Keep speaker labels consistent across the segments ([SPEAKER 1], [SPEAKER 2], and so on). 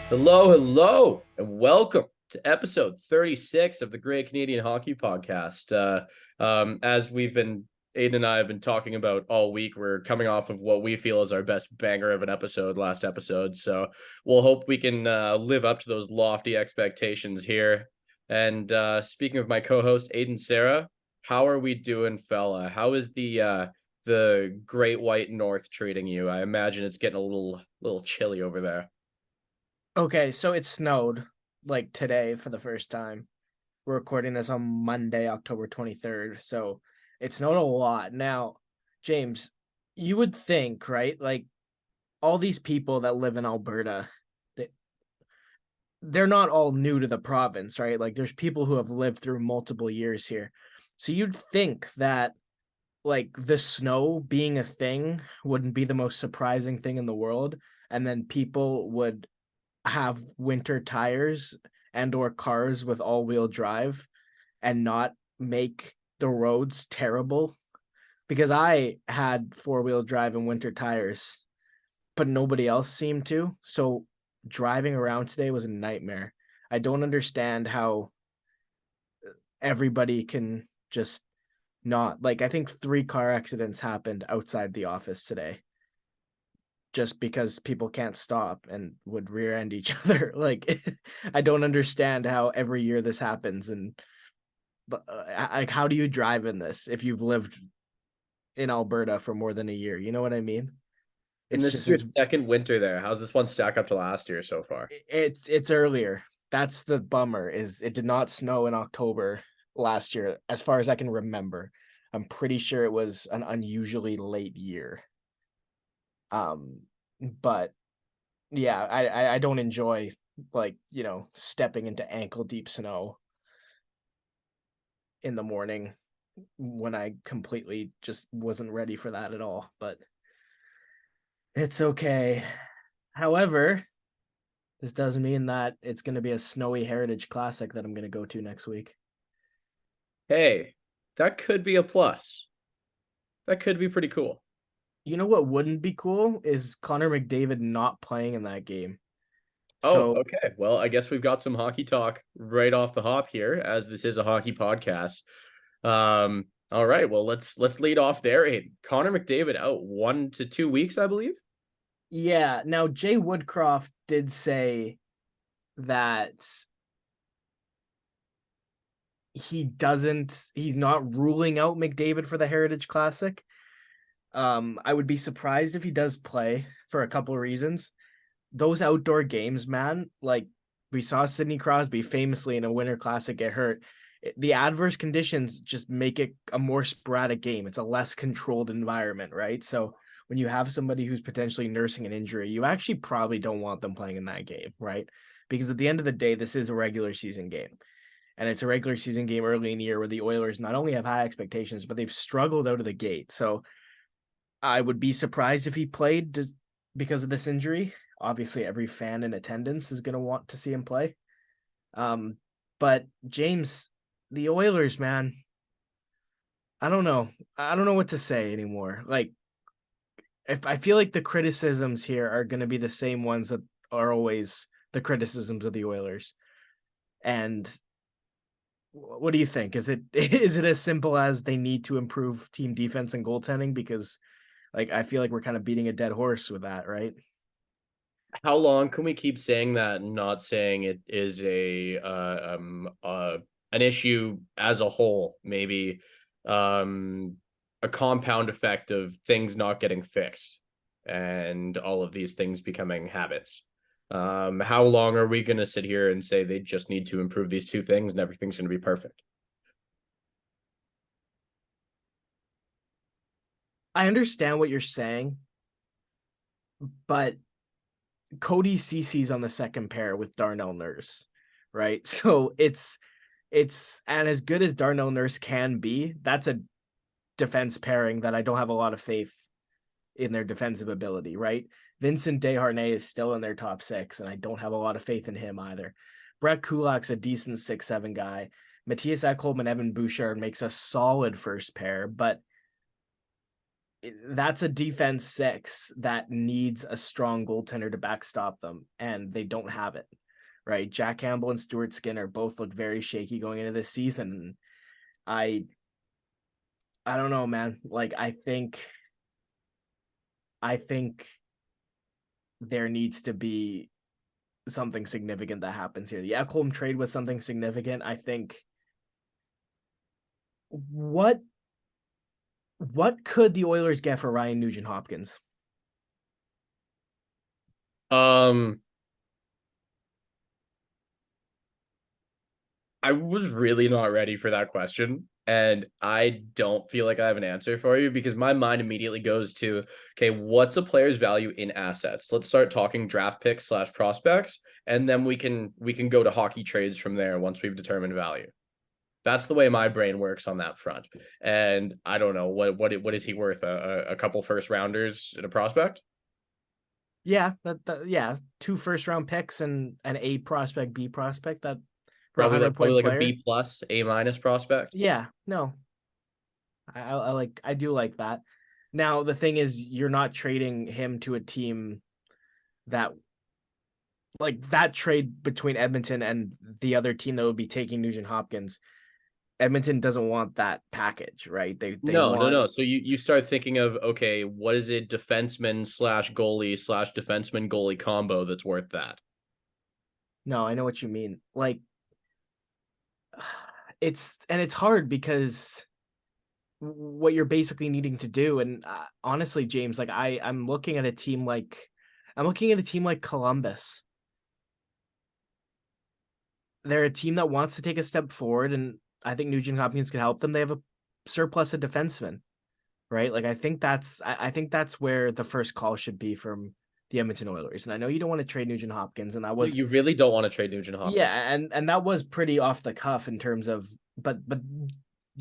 [SPEAKER 1] Hello, and welcome to episode 36 of the Great Canadian Hockey Podcast. As Aiden and I have been talking about all week, we're coming off of what we feel is our best banger of an episode last episode. So we'll hope we can live up to those lofty expectations here. And speaking of my co-host, Aiden Sarah, how are we doing, fella? How is the Great White North treating you? I imagine it's getting a little chilly over there.
[SPEAKER 2] Okay, so it snowed like today for the first time. We're recording this on Monday, October 23rd. So it snowed a lot. Now, James, you would think, right? Like all these people that live in Alberta, they, they're not all new to the province, right? Like there's people who have lived through multiple years here. So you'd think that like the snow being a thing wouldn't be the most surprising thing in the world. And then people would have winter tires and or cars with all-wheel drive and not make the roads terrible, because I had four-wheel drive and winter tires but nobody else seemed to. So driving around today was a nightmare. I don't understand how everybody can just not, like, I think 3 car accidents happened outside the office today just because people can't stop and would rear end each other. Like, I don't understand how every year this happens. And like, how do you drive in this if you've lived in Alberta for more than a year? You know what I mean?
[SPEAKER 1] And
[SPEAKER 2] It's
[SPEAKER 1] this is
[SPEAKER 2] just
[SPEAKER 1] your second winter there. How's this one stack up to last year so far?
[SPEAKER 2] it's earlier. That's the bummer. Is it did not snow in October last year, as far as I can remember. I'm pretty sure it was an unusually late year. Um, but yeah, I don't enjoy, like, stepping into ankle deep snow in the morning when I completely just wasn't ready for that at all. But it's okay. However, this does mean that it's going to be a snowy Heritage Classic that I'm going to go to next week.
[SPEAKER 1] Hey, that could be a plus. That could be pretty cool.
[SPEAKER 2] You know what wouldn't be cool is Connor McDavid not playing in that game.
[SPEAKER 1] Oh,
[SPEAKER 2] So
[SPEAKER 1] okay. Well, I guess we've got some hockey talk right off the hop here, as this is a hockey podcast. All right. Well, let's lead off there. Aiden. Connor McDavid out 1 to 2 weeks, I believe.
[SPEAKER 2] yeah, now Jay Woodcroft did say that he's not ruling out McDavid for the Heritage Classic. I would be surprised if he does play for a couple of reasons. Those outdoor games, man, like we saw Sidney Crosby famously in a Winter Classic get hurt. The adverse conditions just make it a more sporadic game. It's a less controlled environment, right? So when you have somebody who's potentially nursing an injury, you actually probably don't want them playing in that game, right? Because at the end of the day, this is a regular season game. And it's a regular season game early in the year where the Oilers not only have high expectations, but they've struggled out of the gate. So I would be surprised if he played because of this injury. Obviously, every fan in attendance is going to want to see him play. Um, but James, the Oilers, man, I don't know. I don't know what to say anymore. Like, if I feel like the criticisms here are going to be the same ones that are always the criticisms of the Oilers. And what do you think? Is it is it as simple as they need to improve team defense and goaltending? Because like I feel like we're kind of beating a dead horse with that, right?
[SPEAKER 1] How long can we keep saying that and not saying it is an issue as a whole? Maybe um, a compound effect of things not getting fixed and all of these things becoming habits. How long are we going to sit here and say they just need to improve these two things and everything's going to be perfect?
[SPEAKER 2] I understand what you're saying, but Cody Cece's on the second pair with Darnell Nurse, right? So it's and as good as Darnell Nurse can be, that's a defense pairing that I don't have a lot of faith in their defensive ability, right? Vincent Desharnais is still in their top six, and I don't have a lot of faith in him either. Brett Kulak's a decent 6'7" guy. Matthias Ekholm and Evan Bouchard makes a solid first pair, but that's a defense six that needs a strong goaltender to backstop them, and they don't have it. Right, Jack Campbell and Stuart Skinner both look very shaky going into this season. I I don't know, man. Like I think there needs to be something significant that happens here. The Ekholm trade was something significant. I think what what could the Oilers get for Ryan Nugent Hopkins?
[SPEAKER 1] Um, I was really not ready for that question. And I don't feel like I have an answer for you because my mind immediately goes to, okay, what's a player's value in assets? Let's start talking draft picks slash prospects, and then we can go to hockey trades from there once we've determined value. That's the way my brain works on that front. And I don't know what is he worth? A couple first rounders in a prospect?
[SPEAKER 2] Yeah, yeah, 2 first round picks and an A prospect, B prospect that for a
[SPEAKER 1] Probably
[SPEAKER 2] hundred
[SPEAKER 1] like probably
[SPEAKER 2] point
[SPEAKER 1] like a
[SPEAKER 2] player.
[SPEAKER 1] B plus, A minus prospect.
[SPEAKER 2] Yeah, no, I do like that. Now the thing is, you're not trading him to a team that like that trade between Edmonton and the other team that would be taking Nugent Hopkins. Edmonton doesn't want that package, right? They
[SPEAKER 1] No, no,
[SPEAKER 2] want
[SPEAKER 1] no. So you start thinking of, okay, what is it defenseman slash goalie slash defenseman goalie combo that's worth that?
[SPEAKER 2] no, I know what you mean. Like it's hard because what you're basically needing to do and honestly James, like I'm looking at a team like Columbus. They're a team that wants to take a step forward, and I think Nugent Hopkins can help them. They have a surplus of defensemen, right? Like I think that's where the first call should be from the Edmonton Oilers. And I know you don't want to trade Nugent Hopkins, and that was
[SPEAKER 1] You really don't want to trade Nugent Hopkins.
[SPEAKER 2] yeah, and that was pretty off the cuff in terms of but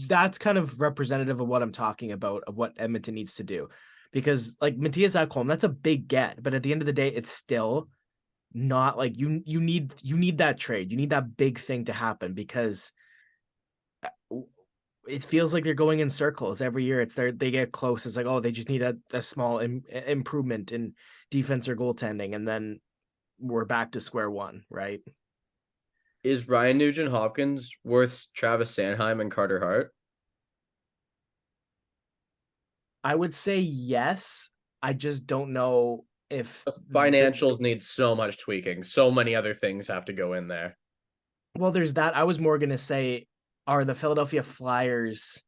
[SPEAKER 2] that's kind of representative of what I'm talking about of what Edmonton needs to do. Because like Matthias Ekholm, that's a big get, but at the end of the day, it's still not like you need that trade. You need that big thing to happen because it feels like they're going in circles every year. It's they get close. It's like, oh, they just need a small improvement in defense or goaltending, and then we're back to square one, right?
[SPEAKER 1] Is Ryan Nugent Hopkins worth Travis Sanheim and Carter Hart?
[SPEAKER 2] I would say yes. I just don't know if
[SPEAKER 1] The
[SPEAKER 2] the
[SPEAKER 1] financials need so much tweaking. So many other things have to go in there.
[SPEAKER 2] well, there's that. I was more gonna say, are the Philadelphia Flyers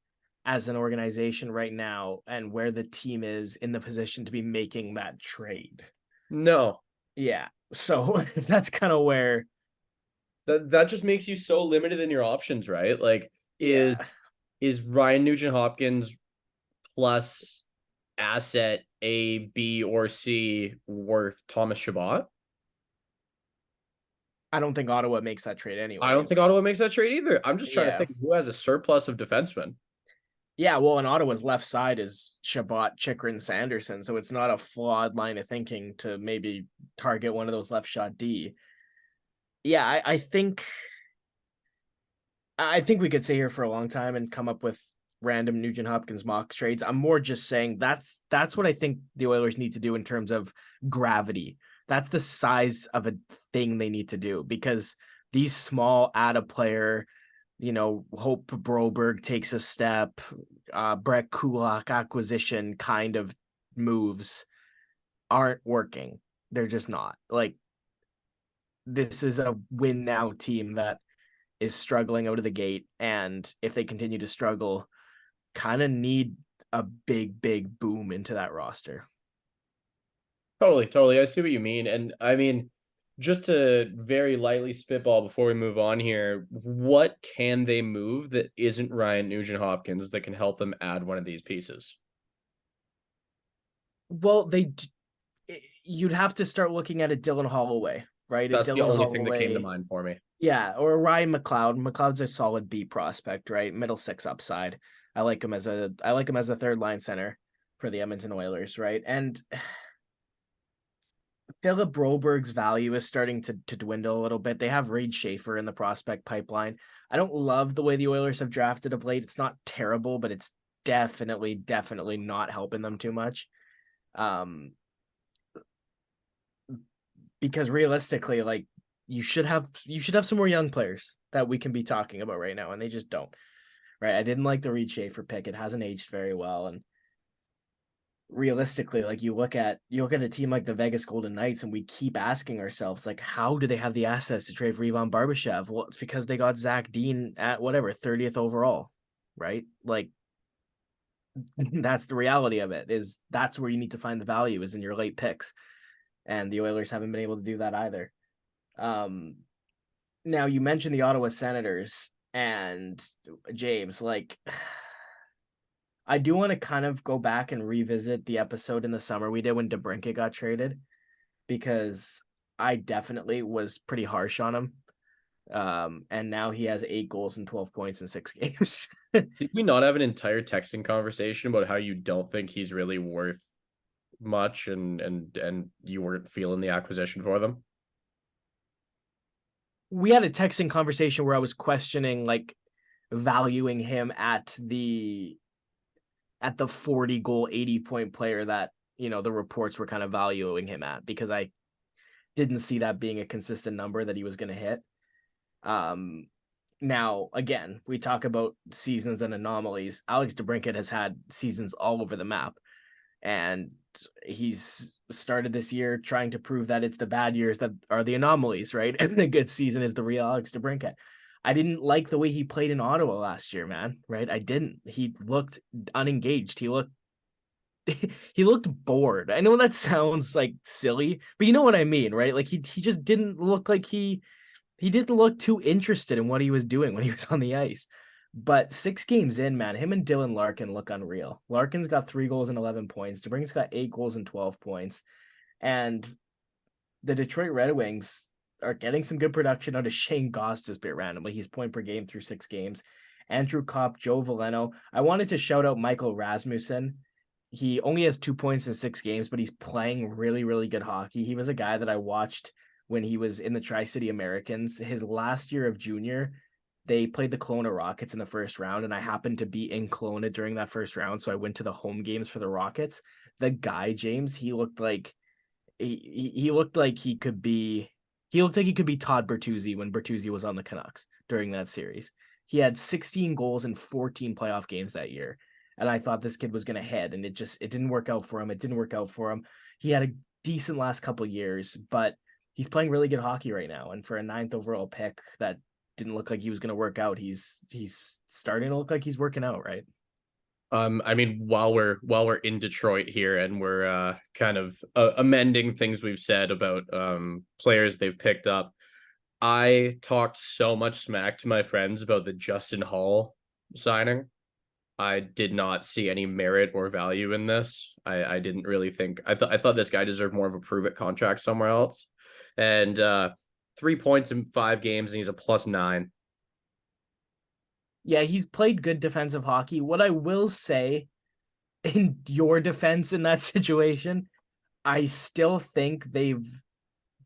[SPEAKER 2] as an organization right now and where the team is in the position to be making that trade?
[SPEAKER 1] No.
[SPEAKER 2] Yeah. So that's kind of where,
[SPEAKER 1] That just makes you so limited in your options, right? Like,
[SPEAKER 2] yeah.
[SPEAKER 1] is Ryan Nugent Hopkins plus asset A, B, or C worth Thomas Chabot?
[SPEAKER 2] I don't think Ottawa makes that trade
[SPEAKER 1] I don't think
[SPEAKER 2] anyways.
[SPEAKER 1] Ottawa makes that trade either. I'm just trying to
[SPEAKER 2] Yeah.
[SPEAKER 1] think who has a surplus of defensemen.
[SPEAKER 2] Yeah, well, and Ottawa's left side is Shabbat, Chikrin, Sanderson, so it's not a flawed line of thinking to maybe target one of those left shot D. Yeah, I think we could sit here for a long time and come up with random Nugent Hopkins mock trades. I'm more just saying that's what I think the Oilers need to do in terms of gravity. That's the size of a thing they need to do because these small add a player, Hope Broberg takes a step, Brett Kulak acquisition kind of moves aren't working. They're just not. Like this is a win now team that is struggling out of the gate, and if they continue to struggle, kind of need a big boom into that roster.
[SPEAKER 1] Totally, totally. I see what you mean. And I mean, just to very lightly spitball before we move on here, what can they move that isn't Ryan Nugent Hopkins that can help them add one of these pieces?
[SPEAKER 2] Well, you'd have to start looking at a Dylan Holloway, right? A
[SPEAKER 1] That's the
[SPEAKER 2] Dylan
[SPEAKER 1] only thing that came to
[SPEAKER 2] Holloway,
[SPEAKER 1] mind for me.
[SPEAKER 2] yeah, or a Ryan McLeod. McLeod's a solid B prospect, right? Middle six upside. I like him as a third line center for the Edmonton Oilers, right? And Philip Broberg's value is starting to dwindle a little bit. They have Reid Schaefer in the prospect pipeline. I don't love the way the Oilers have drafted of late. It's not terrible, but it's definitely not helping them too much. Because realistically, like you should have some more young players that we can be talking about right now, and they just don't. Right? I didn't like the Reed Schaefer pick; it hasn't aged very well, and realistically, like you look at a team like the Vegas Golden Knights, and we keep asking ourselves, like, how do they have the assets to trade for Ivan Barbashev? Well, it's because they got Zach Dean at whatever 30th overall, right? Like that's the reality of it. Is that's where you need to find the value is in your late picks, and the Oilers haven't been able to do that either. Um, Now you mentioned the Ottawa Senators and James, like I do want to kind of go back and revisit the episode in the summer we did when DeBrincat got traded because I definitely was pretty harsh on him. And now he has 8 goals and 12 points in 6 games.
[SPEAKER 1] Did we not have an entire texting conversation about how you don't think he's really worth much and you weren't feeling the acquisition for them?
[SPEAKER 2] We had a texting conversation where I was questioning like valuing him at the 40 goal 80 point player that the reports were kind of valuing him at because I didn't see that being a consistent number that he was going to hit. Now again, we talk about seasons and anomalies. Alex DeBrincat has had seasons all over the map, and he's started this year trying to prove that it's the bad years that are the anomalies, right? And the good season is the real Alex DeBrincat. I didn't like the way he played in Ottawa last year, man. Right? I didn't. He looked unengaged. He looked bored. I know that sounds like silly, but you know what I mean, right? Like he just didn't look like he didn't look too interested in what he was doing when he was on the ice. But 6 games in, man, him and Dylan Larkin look unreal. Larkin's got 3 goals and 11 points. DeBrincat's got 8 goals and 12 points. And the Detroit Red Wings are getting some good production out of Shane Goss just bit randomly. He's point per game through 6 games. Andrew Kopp, Joe Veleno. I wanted to shout out Michael Rasmussen. He only has 2 points in 6 games, but he's playing really, really good hockey. He was a guy that I watched when he was in the Tri-City Americans. His last year of junior, they played the Kelowna Rockets in the first round, and I happened to be in Kelowna during that first round, so I went to the home games for the Rockets. The guy, James, he looked like he looked like he could be Todd Bertuzzi when Bertuzzi was on the Canucks during that series. He had 16 goals in 14 playoff games that year. And I thought this kid was going to head, and it didn't work out for him. It didn't work out for him. He had a decent last couple years, but he's playing really good hockey right now. And for a 9th overall pick that didn't look like he was going to work out, he's starting to look like he's working out, right?
[SPEAKER 1] I mean, while we're in Detroit here and we're kind of amending things we've said about players they've picked up, I talked so much smack to my friends about the Justin Hall signing. I did not see any merit or value in this. I didn't really think I thought this guy deserved more of a prove it contract somewhere else. And 3 points in 5 games, and he's a +9.
[SPEAKER 2] Yeah, he's played good defensive hockey. What I will say in your defense in that situation, I still think they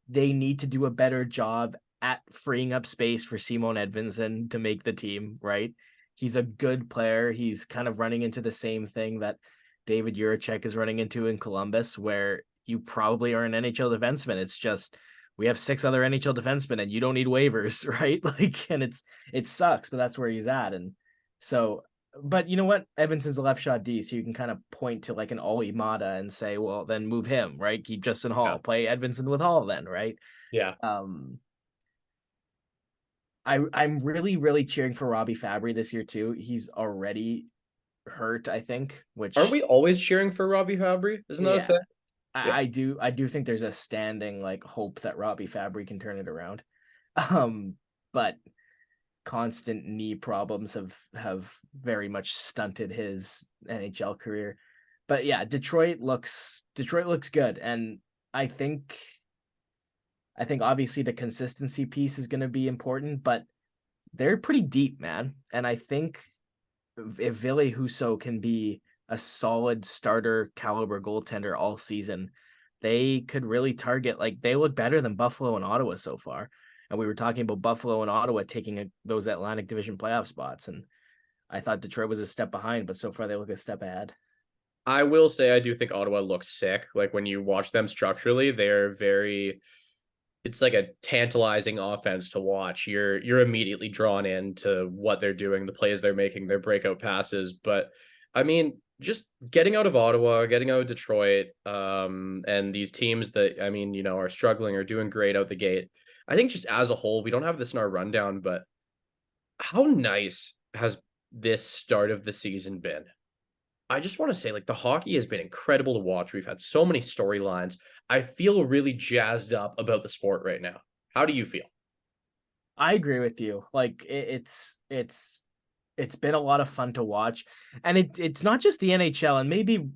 [SPEAKER 2] need to do a better job at freeing up space for Simon Edvinsson to make the team, right? He's a good player. He's kind of running into the same thing that David Juracek is running into in Columbus, where you probably are an NHL defenseman. It's just we have 6 other NHL defensemen and you don't need waivers, right? Like, and it sucks, but that's where he's at. And so, but you know what? Edvinson's a left shot D, so you can kind of point to like an Ollie Mata and say, well, then move him, right? Keep Justin Hall,
[SPEAKER 1] Yeah.
[SPEAKER 2] play Edvinsson with Hall, then, right?
[SPEAKER 1] Yeah.
[SPEAKER 2] I'm really, really cheering for Robbie Fabry this year too. He's already hurt, I think,
[SPEAKER 1] Aren't
[SPEAKER 2] which
[SPEAKER 1] we always cheering for Robbie Fabry? Isn't that a
[SPEAKER 2] yeah,
[SPEAKER 1] thing? Yeah.
[SPEAKER 2] I do think there's a standing like hope that Robbie Fabry can turn it around. But constant knee problems have very much stunted his NHL career. But yeah, Detroit looks good, and I think obviously the consistency piece is going to be important, but they're pretty deep, man. And I think if Ville Husso can be a solid starter caliber goaltender all season, they could really target, like, they look better than Buffalo and Ottawa so far. And we were talking about Buffalo and Ottawa taking those Atlantic Division playoff spots. And I thought Detroit was a step behind, but so far they look a step ahead.
[SPEAKER 1] I will say I do think Ottawa looks sick. Like when you watch them structurally, they're very it's like a tantalizing offense to watch. You're immediately drawn into what they're doing, the plays they're making, their breakout passes. But I mean, just getting out of Ottawa, getting out of Detroit, and these teams that I mean, are struggling or doing great out the gate. I think just as a whole, we don't have this in our rundown, but how nice has this start of the season been? I just want to say, like, the hockey has been incredible to watch. We've had so many storylines. I feel really jazzed up about the sport right now. How do you feel?
[SPEAKER 2] I agree with you. Like it's been a lot of fun to watch, and it's not just the NHL, and maybe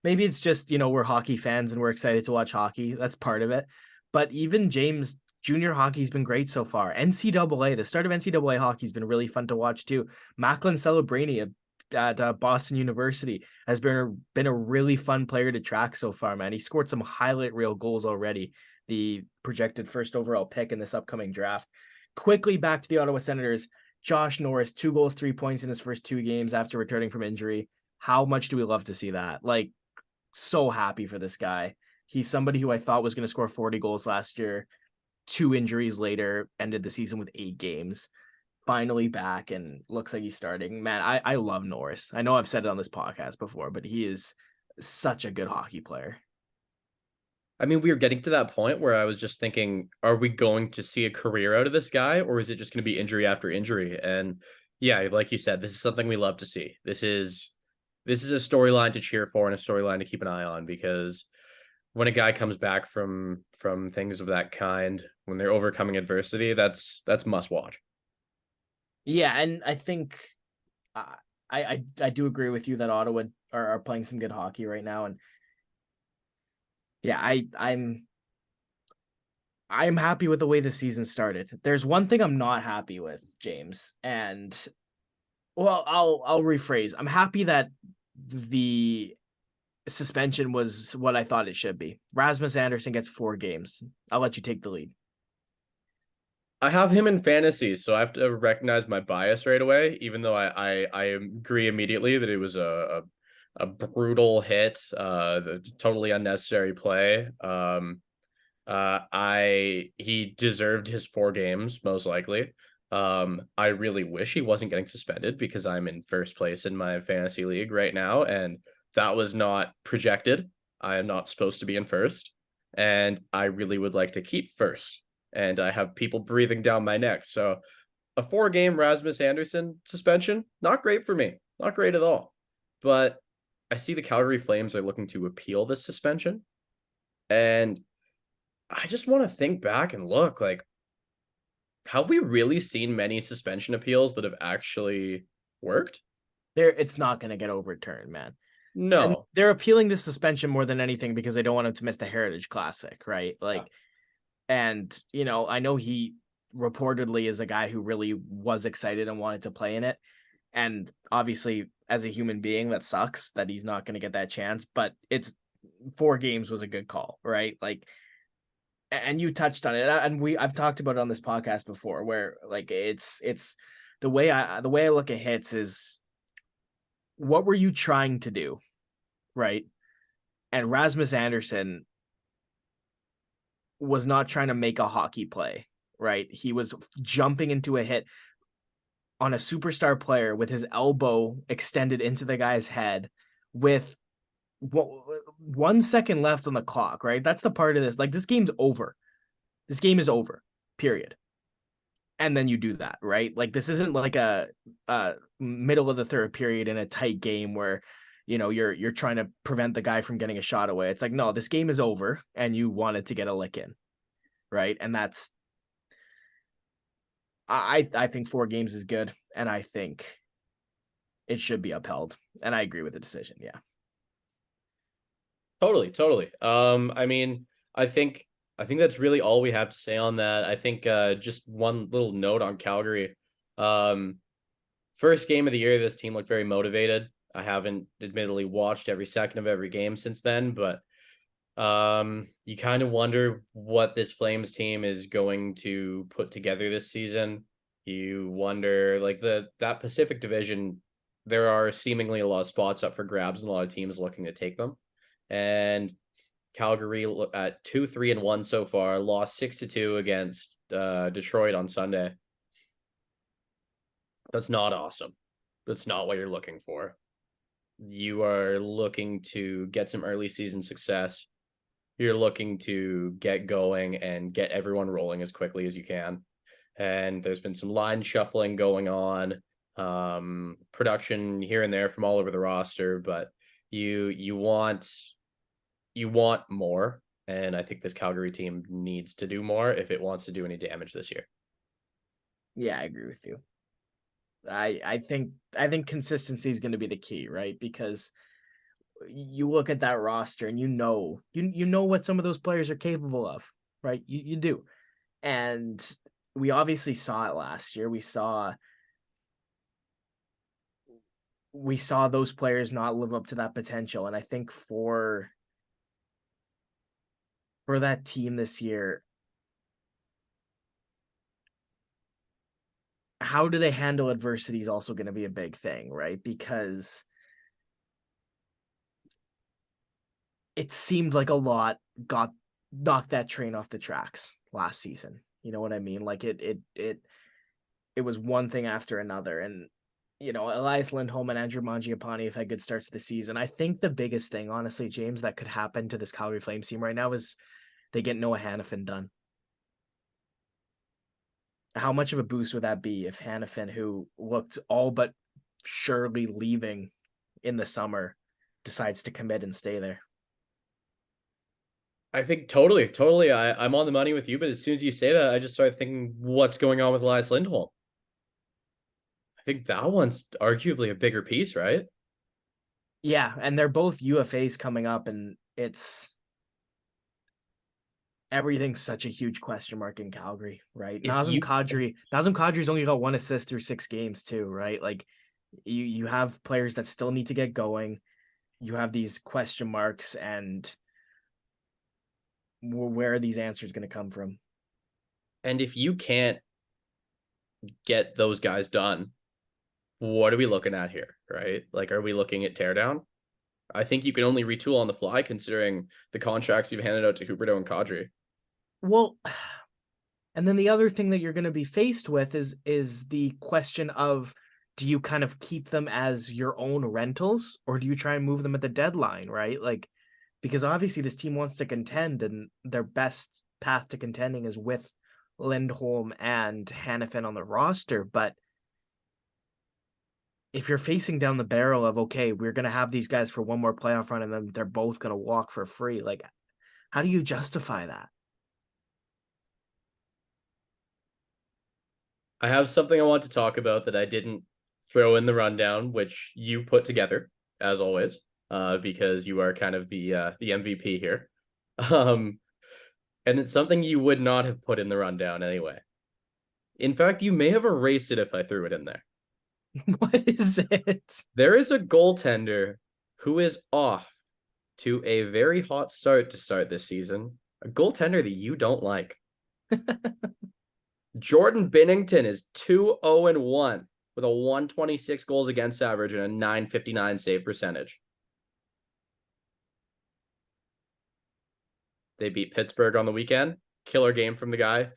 [SPEAKER 2] maybe it's just we're hockey fans and we're excited to watch hockey. That's part of it, but even James junior hockey's been great so far. NCAA, the start of NCAA hockey's been really fun to watch too. Macklin Celebrini at Boston University has been a really fun player to track so far, man. He scored some highlight reel goals already. The projected first overall pick in this upcoming draft. Quickly back to the Ottawa Senators. Josh Norris, 2 goals, 3 points in his first 2 games after returning from injury. How much do we love to see that? Like, so happy for this guy. He's somebody who I thought was going to score 40 goals last year. 2 injuries later, ended the season with 8 games. Finally back and looks like he's starting. Man, I love Norris. I know I've said it on this podcast before, but he is such a good hockey player.
[SPEAKER 1] I mean, we were getting to that point where I was just thinking, are we going to see a career out of this guy, or is it just going to be injury after injury? And yeah, like you said, this is something we love to see. This is a storyline to cheer for and a storyline to keep an eye on because when a guy comes back from things of that kind, when they're overcoming adversity, that's must watch.
[SPEAKER 2] Yeah, and I think I I do agree with you that Ottawa are playing some good hockey right now, and yeah, I'm happy with the way the season started. There's one thing I'm not happy with, James, and well, I'll rephrase. I'm happy that the suspension was what I thought it should be. Rasmus Anderson gets 4 games. I'll let you take the lead.
[SPEAKER 1] I have him in fantasy, so I have to recognize my bias right away, even though I agree immediately that it was a brutal hit, the totally unnecessary play. I he deserved his 4 games most likely. I really wish he wasn't getting suspended because I'm in first place in my fantasy league right now, and that was not projected. I am not supposed to be in first, and I really would like to keep first. And I have people breathing down my neck. So a 4 game Rasmus Anderson suspension, not great for me. Not great at all. But I see the Calgary Flames are looking to appeal this suspension. And I just want to think back and look like, have we really seen many suspension appeals that have actually worked?
[SPEAKER 2] It's not going to get overturned, man. And
[SPEAKER 1] No.
[SPEAKER 2] they're appealing this suspension more than anything because they don't want him to miss the Heritage Classic, right?
[SPEAKER 1] Yeah.
[SPEAKER 2] Like, and I know he reportedly is a guy who really was excited and wanted to play in it. And obviously, as a human being, that sucks that he's not going to get that chance. But it's 4 games was a good call, right? Like, and you touched on it, and I've talked about it on this podcast before, where like it's the way I look at hits is what were you trying to do, right? And Rasmus Anderson was not trying to make a hockey play, right? He was jumping into a hit on a superstar player with his elbow extended into the guy's head with 1 second left on the clock, right? That's the part of this. Like, this game's over. This game is over, period. And then you do that, right? Like, this isn't like a middle of the third period in a tight game where you're trying to prevent the guy from getting a shot away. It's like, no, this game is over and you wanted to get a lick in, right? And that's I think 4 games is good, and I think it should be upheld. And I agree with the decision. Yeah.
[SPEAKER 1] Totally, totally. I mean, I think I think that's really all we have to say on that. I think just one little note on Calgary. Um, First game of the year, this team looked very motivated. I haven't admittedly watched every second of every game since then, but you kind of wonder what this Flames team is going to put together this season. You wonder, like that Pacific Division, there are seemingly a lot of spots up for grabs and a lot of teams looking to take them. And Calgary at 2-3-1 so far, lost 6-2 against Detroit on Sunday. That's not awesome. That's not what you're looking for. You are looking to get some early season success. You're looking to get going and get everyone rolling as quickly as you can. And there's been some line shuffling going on, production here and there from all over the roster, but you want more. And I think this Calgary team needs to do more if it wants to do any damage this year.
[SPEAKER 2] Yeah, I agree with you. I think consistency is going to be the key, right? Because you look at that roster and you know what some of those players are capable of, right? You do. And we obviously saw it last year. We saw those players not live up to that potential. And I think for that team this year, how do they handle adversity is also going to be a big thing, right? Because it seemed like a lot got knocked that train off the tracks last season. You know what I mean? Like it was one thing after another. And Elias Lindholm and Andrew Mangiapane have had good starts to the season. I think the biggest thing, honestly, James, that could happen to this Calgary Flames team right now is they get Noah Hannafin done. How much of a boost would that be if Hannafin, who looked all but surely leaving in the summer, decides to commit and stay there?
[SPEAKER 1] I think totally. I'm on the money with you, but as soon as you say that, I just started thinking, what's going on with Elias Lindholm? I think that one's arguably a bigger piece, right?
[SPEAKER 2] Yeah, and they're both UFAs coming up, and everything's such a huge question mark in Calgary, right?
[SPEAKER 1] If you
[SPEAKER 2] Nazem Kadri's only got one assist through 6 games too, right? Like you have players that still need to get going. You have these question marks, and where are these answers going to come from?
[SPEAKER 1] and if you can't get those guys done, what are we looking at here, right? Like, are we looking at teardown? I think you can only retool on the fly considering the contracts you've handed out to Huberdeau and Kadri.
[SPEAKER 2] Well, and then the other thing that you're going to be faced with is the question of, do you kind of keep them as your own rentals, or do you try and move them at the deadline, right? Like, because obviously this team wants to contend, and their best path to contending is with Lindholm and Hannafin on the roster. But if you're facing down the barrel of, okay, we're going to have these guys for one more playoff run and then they're both going to walk for free, like, how do you justify that?
[SPEAKER 1] I have something I want to talk about that I didn't throw in the rundown, which you put together as always, because you are kind of the MVP here. Um, and it's something you would not have put in the rundown anyway. In fact, you may have erased it if I threw it in there.
[SPEAKER 2] What is it?
[SPEAKER 1] There is a goaltender who is off to a very hot start to start this season. A goaltender that you don't like. Jordan Binnington is 2-0-1 with a 126 goals against average and a 959 save percentage. They beat Pittsburgh on the weekend. Killer game from the guy.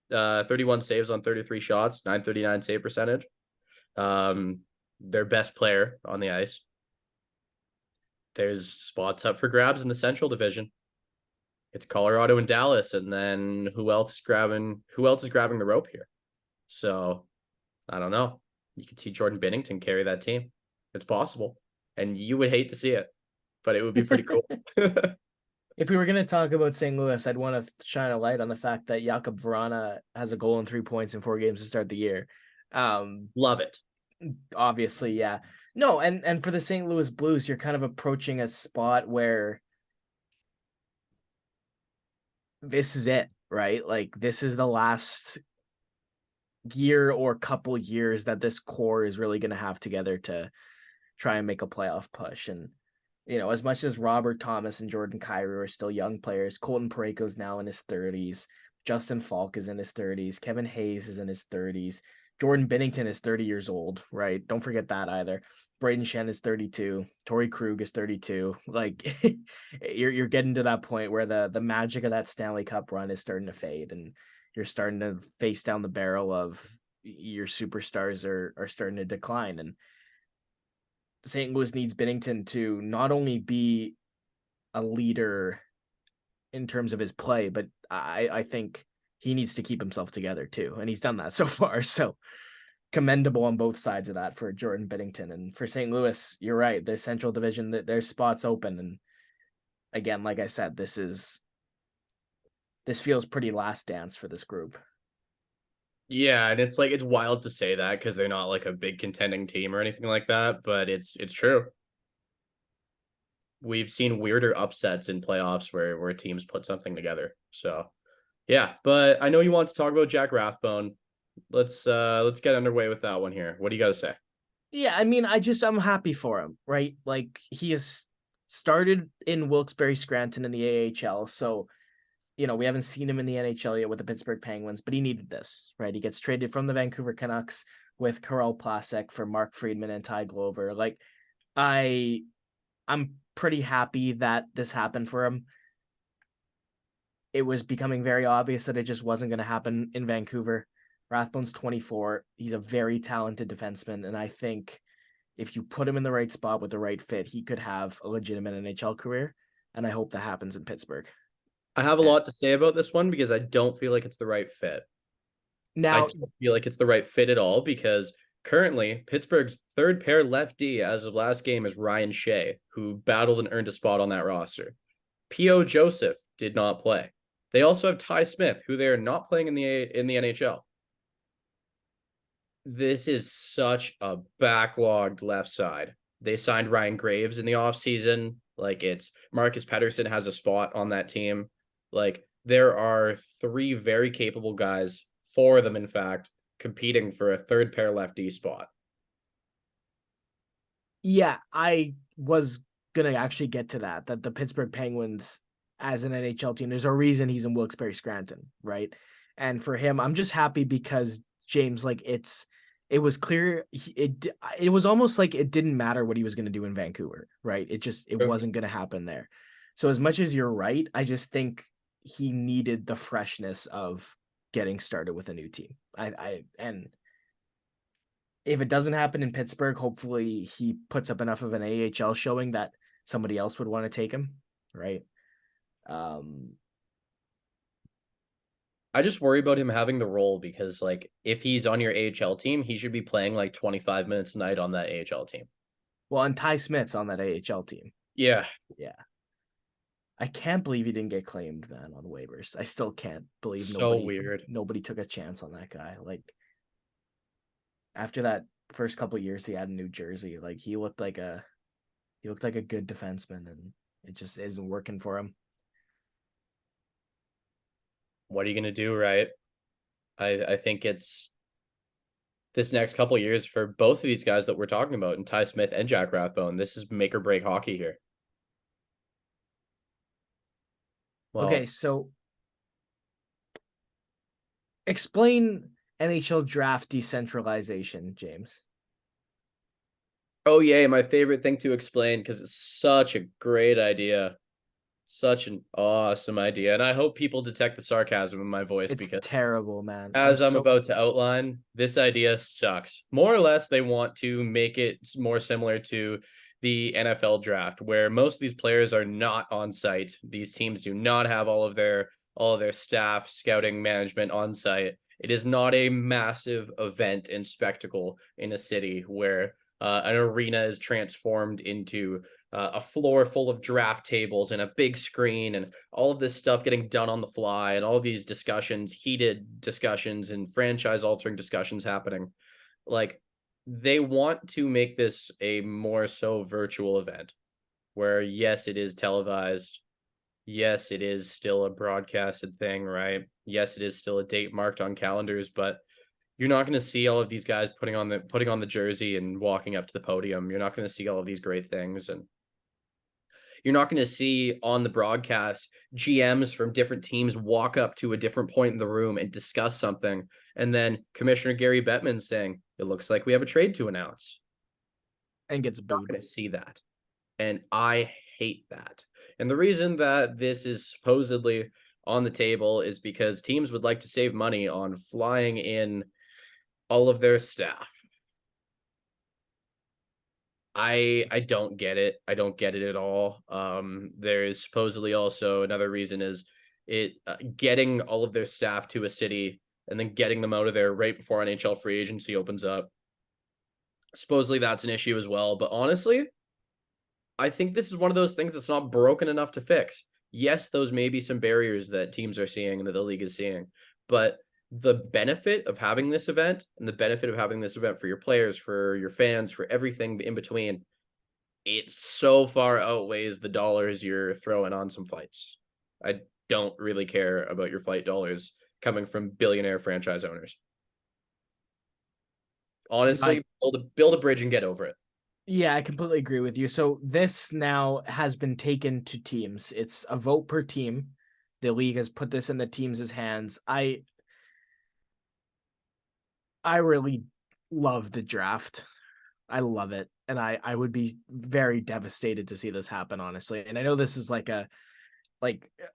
[SPEAKER 1] 31 saves on 33 shots, 939 save percentage. Their best player on the ice. There's spots up for grabs in the Central Division. It's Colorado and Dallas, and then who else is grabbing the rope here? So I don't know. You could see Jordan Binnington carry that team. It's possible. And you would hate to see it, but it would be pretty cool.
[SPEAKER 2] If we were going to talk about St. Louis, I'd want to shine a light on the fact that Jakub Vrana has a goal and 3 points in 4 games to start the year.
[SPEAKER 1] Love it.
[SPEAKER 2] Obviously, yeah. No, and for the St. Louis Blues, you're kind of approaching a spot where this is it, right? Like, this is the last year or couple years that this core is really going to have together to try and make a playoff push. And as much as Robert Thomas and Jordan Kyrou are still young players, Colton Parayko's now in his 30s. Justin Falk is in his 30s. Kevin Hayes is in his 30s. Jordan Binnington is 30 years old, right? Don't forget that either. Braden Shen is 32. Torrey Krug is 32. Like you're getting to that point where the magic of that Stanley Cup run is starting to fade, and you're starting to face down the barrel of your superstars are starting to decline. And St. Louis needs Binnington to not only be a leader in terms of his play, but I think he needs to keep himself together too. And he's done that so far. So commendable on both sides of that for Jordan Binnington. And for St. Louis, you're right. Their Central Division, there's spots open. And again, like I said, this feels pretty last dance for this group.
[SPEAKER 1] Yeah, and it's like it's wild to say that because they're not like a big contending team or anything like that, but it's true. We've seen weirder upsets in playoffs where teams put something together. So yeah, but I know you want to talk about Jack Rathbone. Let's get underway with that one here. What do you got to say?
[SPEAKER 2] Yeah, I mean, I'm happy for him, right? Like he has started in Wilkes-Barre Scranton in the AHL, so we haven't seen him in the NHL yet with the Pittsburgh Penguins, but he needed this, right? He gets traded from the Vancouver Canucks with Karel Plasek for Mark Friedman and Ty Glover. Like I'm pretty happy that this happened for him. It was becoming very obvious that it just wasn't going to happen in Vancouver. Rathbone's 24. He's a very talented defenseman, and I think if you put him in the right spot with the right fit, he could have a legitimate NHL career, and I hope that happens in Pittsburgh.
[SPEAKER 1] I have a lot to say about this one because I don't feel like it's the right fit. I
[SPEAKER 2] Now,
[SPEAKER 1] don't feel like it's the right fit at all because currently Pittsburgh's third pair left D as of last game is Ryan Shea, who battled and earned a spot on that roster. P.O. Joseph did not play. They also have Ty Smith, who they are not playing in the NHL. This is such a backlogged left side. They signed Ryan Graves in the offseason. Like it's Marcus Pettersson has a spot on that team. Like there are three very capable guys, four of them, in fact, competing for a third pair left D spot.
[SPEAKER 2] yeah, I was gonna actually get to that the Pittsburgh Penguins as an NHL team, there's a reason he's in Wilkes-Barre Scranton, right? And for him, I'm just happy because James, like it was clear it was almost like it didn't matter what he was going to do in Vancouver, right? It wasn't going to happen there. So as much as you're right, I just think he needed the freshness of getting started with a new team. And if it doesn't happen in Pittsburgh, hopefully he puts up enough of an AHL showing that somebody else would want to take him, right?
[SPEAKER 1] I just worry about him having the role because, like, if he's on your AHL team, he should be playing like 25 minutes a night on that AHL team.
[SPEAKER 2] Well, and Ty Smith's on that AHL team.
[SPEAKER 1] Yeah.
[SPEAKER 2] Yeah. I can't believe he didn't get claimed, man, on waivers. I still can't believe
[SPEAKER 1] So weird.
[SPEAKER 2] Nobody took a chance on that guy. Like after that first couple years he had in New Jersey, like he looked like a good defenseman, and it just isn't working for him.
[SPEAKER 1] What are you gonna do, right? I think it's this next couple years for both of these guys that we're talking about, and Ty Smith and Jack Rathbone. This is make or break hockey here. Well,
[SPEAKER 2] Okay, so explain NHL draft decentralization, James.
[SPEAKER 1] oh yeah, my favorite thing to explain because it's such a great idea. Such an awesome idea. And I hope people detect the sarcasm in my voice
[SPEAKER 2] It's
[SPEAKER 1] because
[SPEAKER 2] terrible, man.
[SPEAKER 1] as I'm about to outline, this idea sucks. More or less, they want to make it more similar to the NFL draft, where most of these players are not on site. These teams do not have all of their staff, scouting, management on site. It is not a massive event and spectacle in a city where an arena is transformed into a floor full of draft tables and a big screen and all of this stuff getting done on the fly and all of these discussions, heated discussions and franchise altering discussions happening. Like they want to make this a more so virtual event where yes, it is televised. Yes, it is still a broadcasted thing, right? Yes, it is still a date marked on calendars, but you're not going to see all of these guys putting on the jersey and walking up to the podium. You're not going to see all of these great things, and You're not going to see on the broadcast GMs from different teams walk up to a different point in the room and discuss something, and then Commissioner Gary Bettman saying, "It looks like we have a trade to announce."
[SPEAKER 2] And gets
[SPEAKER 1] You're not
[SPEAKER 2] booed.
[SPEAKER 1] going to see that. And I hate that. And the reason that this is supposedly on the table is because teams would like to save money on flying in all of their staff. I don't get it. I don't get it at all. There is supposedly also another reason is it getting all of their staff to a city and then getting them out of there right before NHL free agency opens up. Supposedly that's an issue as well, but honestly, I think this is one of those things that's not broken enough to fix. Yes, those may be some barriers that teams are seeing and that the league is seeing, but the benefit of having this event and the benefit of having this event for your players, for your fans, for everything in between, it so far outweighs the dollars you're throwing on some fights. I don't really care about your fight dollars coming from billionaire franchise owners.
[SPEAKER 2] I
[SPEAKER 1] Honestly, build a bridge and get over it.
[SPEAKER 2] Yeah, I completely agree with you. So this now has been taken to teams. It's a vote per team. The league has put this in the teams' hands. I really love the draft. I love it. And I would be very devastated to see this happen, honestly. And I know this is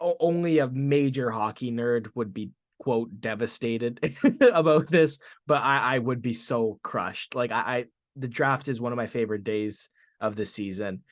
[SPEAKER 2] only a major hockey nerd would be quote devastated about this, but I would be so crushed. The draft is one of my favorite days of the season.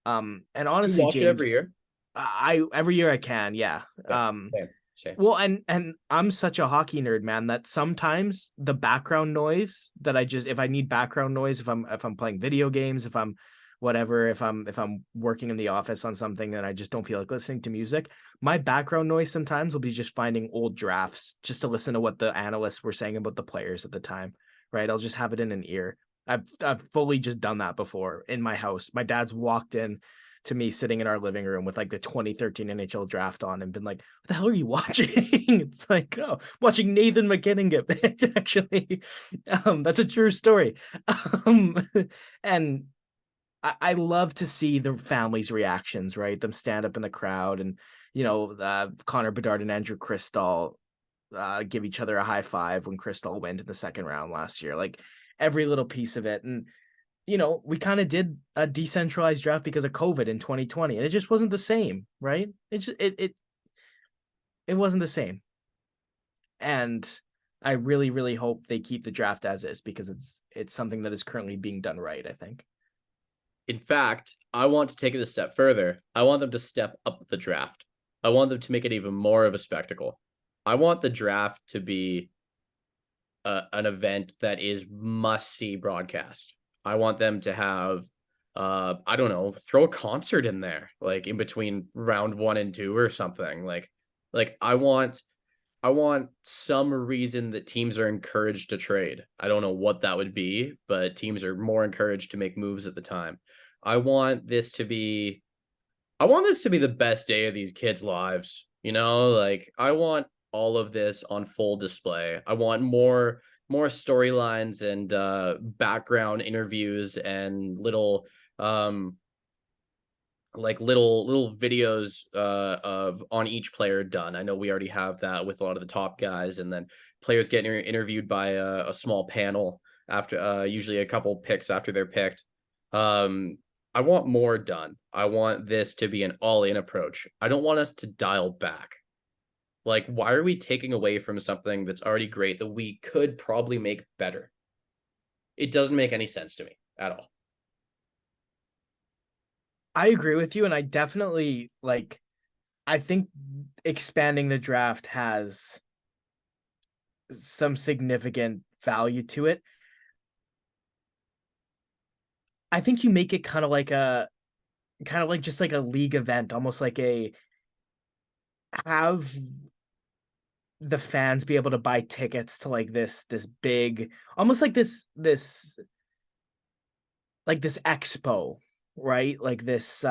[SPEAKER 2] And
[SPEAKER 1] You
[SPEAKER 2] honestly,
[SPEAKER 1] watch it every
[SPEAKER 2] James,
[SPEAKER 1] year.
[SPEAKER 2] I every year I can, yeah.
[SPEAKER 1] Yeah, same, same.
[SPEAKER 2] Well, and I'm such a hockey nerd, man, that sometimes the background noise that if I need background noise, if I'm playing video games, if I'm whatever, if I'm working in the office on something and I just don't feel like listening to music, my background noise sometimes will be just finding old drafts just to listen to what the analysts were saying about the players at the time, right? I'll just have it in an ear. I've fully just done that before in my house. My dad's walked in to me sitting in our living room with like the 2013 NHL draft on and been like, "What the hell are you watching?" It's like, "Oh, watching Nathan McKinnon get picked." Actually, that's a true story. Um, and I love to see the families' reactions, right? Them stand up in the crowd, and Connor Bedard and Andrew Cristall give each other a high five when Cristall went in the second round last year. Like every little piece of it, and we kind of did a decentralized draft because of COVID in 2020, and it just wasn't the same, right? It wasn't the same. And I really, really hope they keep the draft as is because it's something that is currently being done right, I think.
[SPEAKER 1] In fact, I want to take it a step further. I want them to step up the draft. I want them to make it even more of a spectacle. I want the draft to be an event that is must see broadcast. I want them to have, I don't know, throw a concert in there, like in between round 1 and 2 or something. Like I want some reason that teams are encouraged to trade. I don't know what that would be, but teams are more encouraged to make moves at the time. I want this to be I want this to be the best day of these kids' lives. Like I want all of this on full display. I want more storylines and background interviews and um little videos of on each player done. I know we already have that with a lot of the top guys, and then players getting interviewed by a small panel after usually a couple picks after they're picked. Um, I want more done. I want this to be an all-in approach. I don't want us to dial back. Like, why are we taking away from something that's already great that we could probably make better? It doesn't make any sense to me at all.
[SPEAKER 2] I agree with you, and I definitely I think expanding the draft has some significant value to it. I think you make it kind of like just like a league event, almost like a have the fans be able to buy tickets to like this big, almost like this expo, right? Like this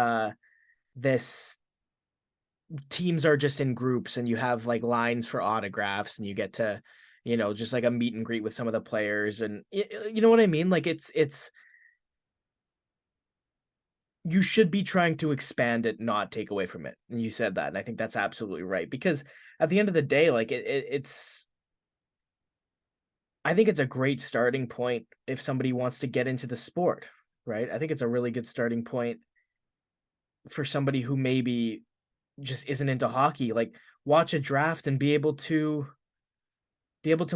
[SPEAKER 2] teams are just in groups and you have like lines for autographs and you get to just like a meet and greet with some of the players, and you know what I mean, like it's you should be trying to expand it, not take away from it. And you said that, and I think that's absolutely right. Because at the end of the day, like it's I think it's a great starting point if somebody wants to get into the sport, right? I think it's a really good starting point for somebody who maybe just isn't into hockey. Like watch a draft and be able to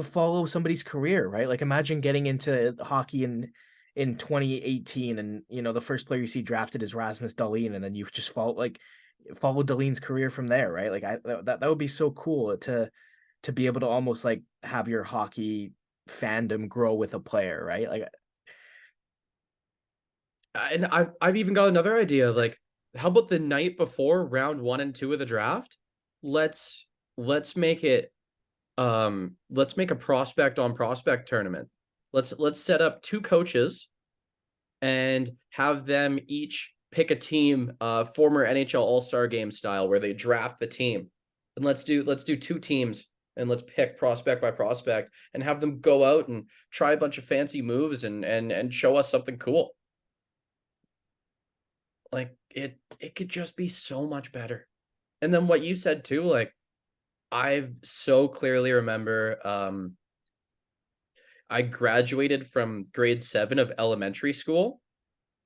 [SPEAKER 2] follow somebody's career, right? Like imagine getting into hockey in 2018 and the first player you see drafted is Rasmus Dahlin and then you've just follow Dahlin's career from there, right? Like that would be so cool to be able to almost like have your hockey fandom grow with a player, right? Like
[SPEAKER 1] And I've even got another idea. Like, how about the night before round 1 and 2 of the draft? Let's let's make it let's make a prospect on prospect tournament. Let's set up 2 coaches and have them each pick a team, former NHL All-Star game style, where they draft the team. And let's do 2 teams and let's pick prospect by prospect and have them go out and try a bunch of fancy moves and show us something cool. Like it could just be so much better. And then what you said too, like I so clearly remember I graduated from grade 7 of elementary school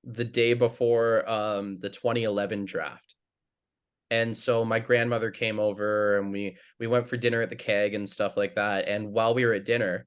[SPEAKER 1] the day before the 2011 draft. And so my grandmother came over and we went for dinner at the keg and stuff like that. And while we were at dinner,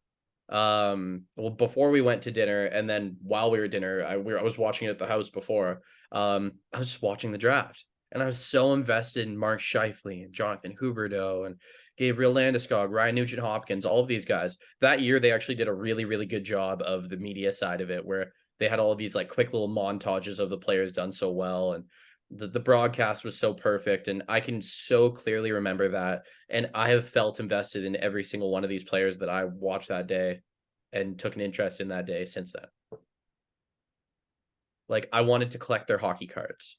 [SPEAKER 1] well, before we went to dinner and then while we were at dinner, I was watching it at the house before. I was just watching the draft. And I was so invested in Mark Scheifele and Jonathan Huberdeau and Gabriel Landeskog, Ryan Nugent Hopkins, all of these guys. That year, they actually did a really, really good job of the media side of it, where they had all of these like quick little montages of the players done so well. And the broadcast was so perfect. And I can so clearly remember that. And I have felt invested in every single one of these players that I watched that day and took an interest in that day since then. Like I wanted to collect their hockey cards.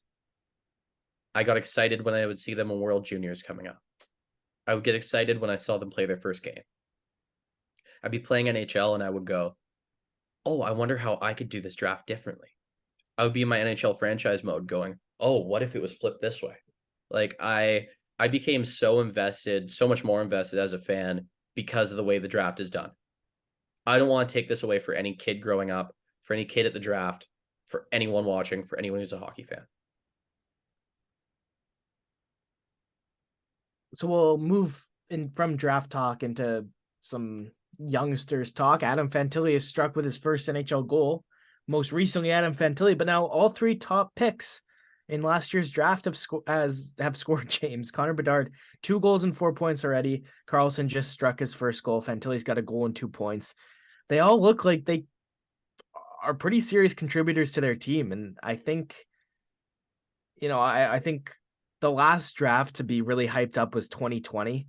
[SPEAKER 1] I got excited when I would see them in World Juniors coming up. I would get excited when I saw them play their first game. I'd be playing NHL and I would go, oh, I wonder how I could do this draft differently. I would be in my NHL franchise mode going, oh, what if it was flipped this way? Like I became so invested, so much more invested as a fan because of the way the draft is done. I don't want to take this away for any kid growing up, for any kid at the draft, for anyone watching, for anyone who's a hockey fan.
[SPEAKER 2] so we'll move in from draft talk into some youngsters talk. Adam Fantilli is struck with his first NHL goal. Most recently, Adam Fantilli, but now all 3 top picks in last year's draft have scored. James Connor Bedard, 2 goals and 4 points already. Carlson just struck his first goal. Fantilli's got a goal and 2 points. They all look like they are pretty serious contributors to their team, and I think, I think the last draft to be really hyped up was 2020,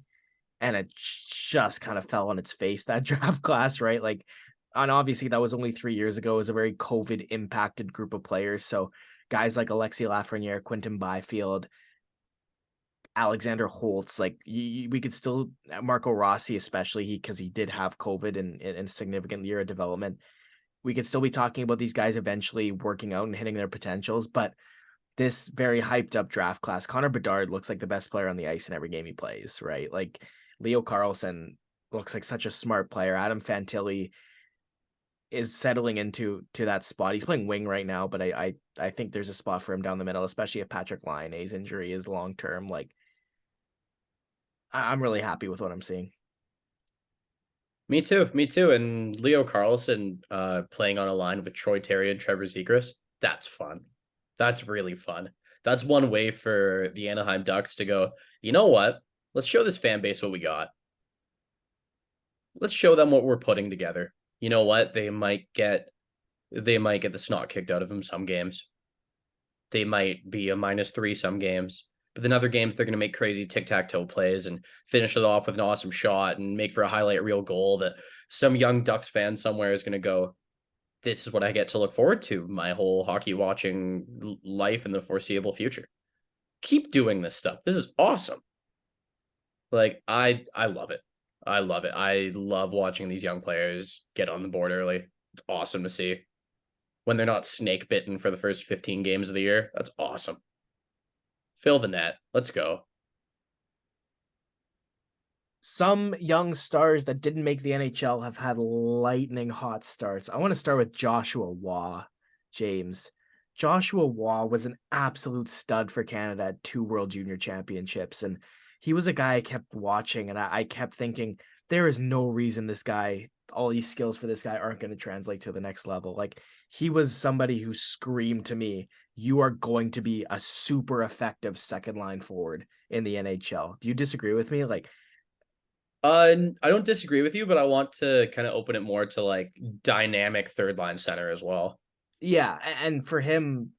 [SPEAKER 2] and it just kind of fell on its face, that draft class, right? Like, and obviously that was only 3 years ago. It was a very COVID impacted group of players. So guys like Alexi Lafreniere, Quinton Byfield, Alexander Holtz, like we could still, Marco Rossi, especially because he did have COVID in a significant year of development. We could still be talking about these guys eventually working out and hitting their potentials, but this very hyped up draft class, Connor Bedard looks like the best player on the ice in every game he plays, right? Like Leo Carlson looks like such a smart player. Adam Fantilli is settling into that spot. He's playing wing right now, but I think there's a spot for him down the middle, especially if Patrick Laine's injury is long term. Like I'm really happy with what I'm seeing.
[SPEAKER 1] Me too. Me too. And Leo Carlson playing on a line with Troy Terry and Trevor Zegras. That's fun. That's really fun. That's one way for the Anaheim Ducks to go, you know what? Let's show this fan base what we got. Let's show them what we're putting together. You know what? They might get the snot kicked out of them some games. They might be a -3 some games. But then other games, they're going to make crazy tic-tac-toe plays and finish it off with an awesome shot and make for a highlight reel goal that some young Ducks fan somewhere is going to go, this is what I get to look forward to my whole hockey watching life in the foreseeable future. Keep doing this stuff. This is awesome. Like I love it. I love it. I love watching these young players get on the board early. It's awesome to see. when they're not snake bitten for the first 15 games of the year. That's awesome. Fill the net. Let's go.
[SPEAKER 2] Some young stars that didn't make the NHL have had lightning hot starts. I want to start with Joshua Waugh, James. Joshua Waugh was an absolute stud for Canada at 2 World Junior Championships. And he was a guy I kept watching, and I kept thinking, there is no reason this guy, all these skills for this guy aren't going to translate to the next level. Like, he was somebody who screamed to me, you are going to be a super effective second line forward in the NHL. Do you disagree with me? Like,
[SPEAKER 1] I don't disagree with you, but I want to kind of open it more to like dynamic third line center as well.
[SPEAKER 2] yeah, and for him,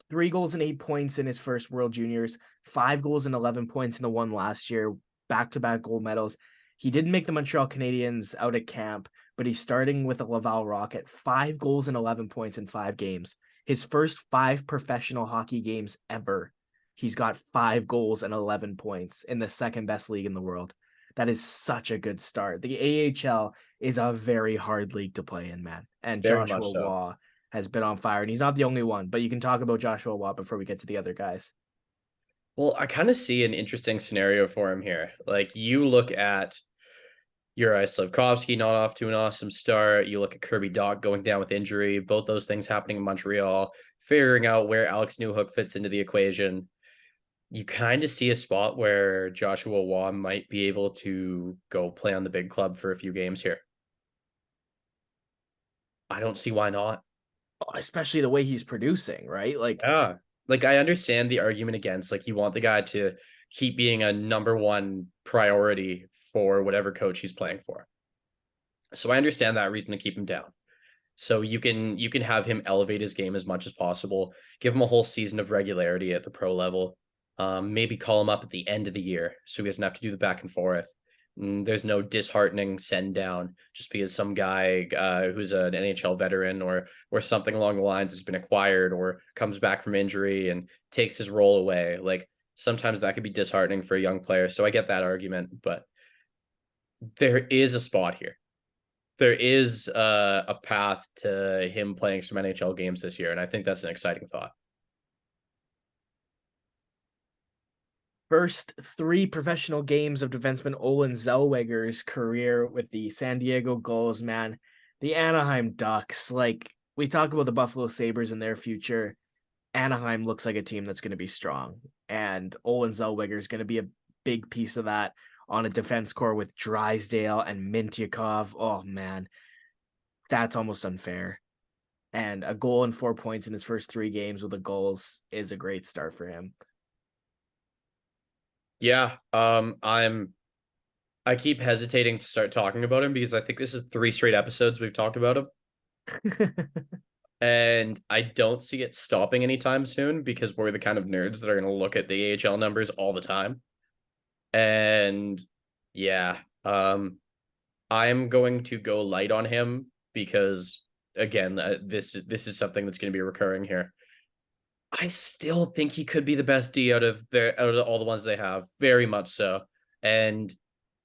[SPEAKER 2] 3 goals and 8 points in his first World Juniors, 5 goals and 11 points in the one last year, back-to-back gold medals. He didn't make the Montreal Canadiens out at camp, but he's starting with a Laval Rocket, 5 goals and 11 points in 5 games. His first 5 professional hockey games ever. He's got 5 goals and 11 points in the second best league in the world. That is such a good start. The AHL is a very hard league to play in, man. And
[SPEAKER 1] Very much
[SPEAKER 2] Joshua
[SPEAKER 1] so.
[SPEAKER 2] Waugh has been on fire, and he's not the only one. But you can talk about Joshua Watt before we get to the other guys.
[SPEAKER 1] Well, I kind of see an interesting scenario for him here. Like you look at Uri Slafkovsky not off to an awesome start. You look at Kirby Dach going down with injury. Both those things happening in Montreal. Figuring out where Alex Newhook fits into the equation. You kind of see a spot where Joshua Waugh might be able to go play on the big club for a few games here. I don't see why not.
[SPEAKER 2] Especially the way he's producing, right? Like,
[SPEAKER 1] Yeah. Like I understand the argument against like you want the guy to keep being a number one priority for whatever coach he's playing for. So I understand that reason to keep him down. So you can have him elevate his game as much as possible, give him a whole season of regularity at the pro level. Maybe call him up at the end of the year so he doesn't have to do the back and forth. There's no disheartening send down just because some guy who's an NHL veteran or something along the lines has been acquired or comes back from injury and takes his role away. Like sometimes that could be disheartening for a young player. So I get that argument, but there is a spot here. There is a path to him playing some NHL games this year, and I think that's an exciting thought.
[SPEAKER 2] first 3 professional games of defenseman Olin Zellweger's career with the San Diego Gulls, man. The Anaheim Ducks, like, we talk about the Buffalo Sabres and their future. Anaheim looks like a team that's going to be strong, and Olin Zellweger is going to be a big piece of that on a defense core with Drysdale and Mintyukov. Oh, man, that's almost unfair. And a goal and 4 points in his first 3 games with the goals is a great start for him.
[SPEAKER 1] Yeah, I keep hesitating to start talking about him because I think this is 3 straight episodes we've talked about him, and I don't see it stopping anytime soon because we're the kind of nerds that are going to look at the AHL numbers all the time. And yeah, I'm going to go light on him because again, this is something that's going to be recurring here. I still think he could be the best D out of all the ones they have, very much so, and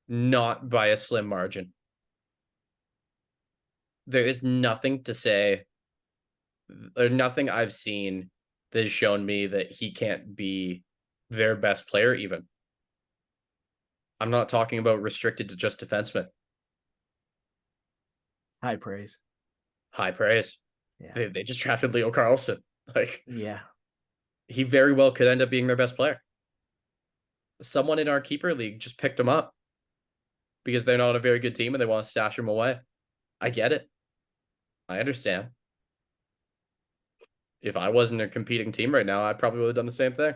[SPEAKER 1] not by a slim margin. There is nothing to say, or nothing I've seen that has shown me that he can't be their best player. Even I'm not talking about restricted to just defensemen.
[SPEAKER 2] High praise.
[SPEAKER 1] High praise.
[SPEAKER 2] Yeah.
[SPEAKER 1] They just drafted Leo Carlson. Like
[SPEAKER 2] Yeah.
[SPEAKER 1] he very well could end up being their best player. Someone in our keeper league just picked him up because they're not a very good team and they want to stash him away. I get it. I understand. If I wasn't a competing team right now, I probably would have done the same thing.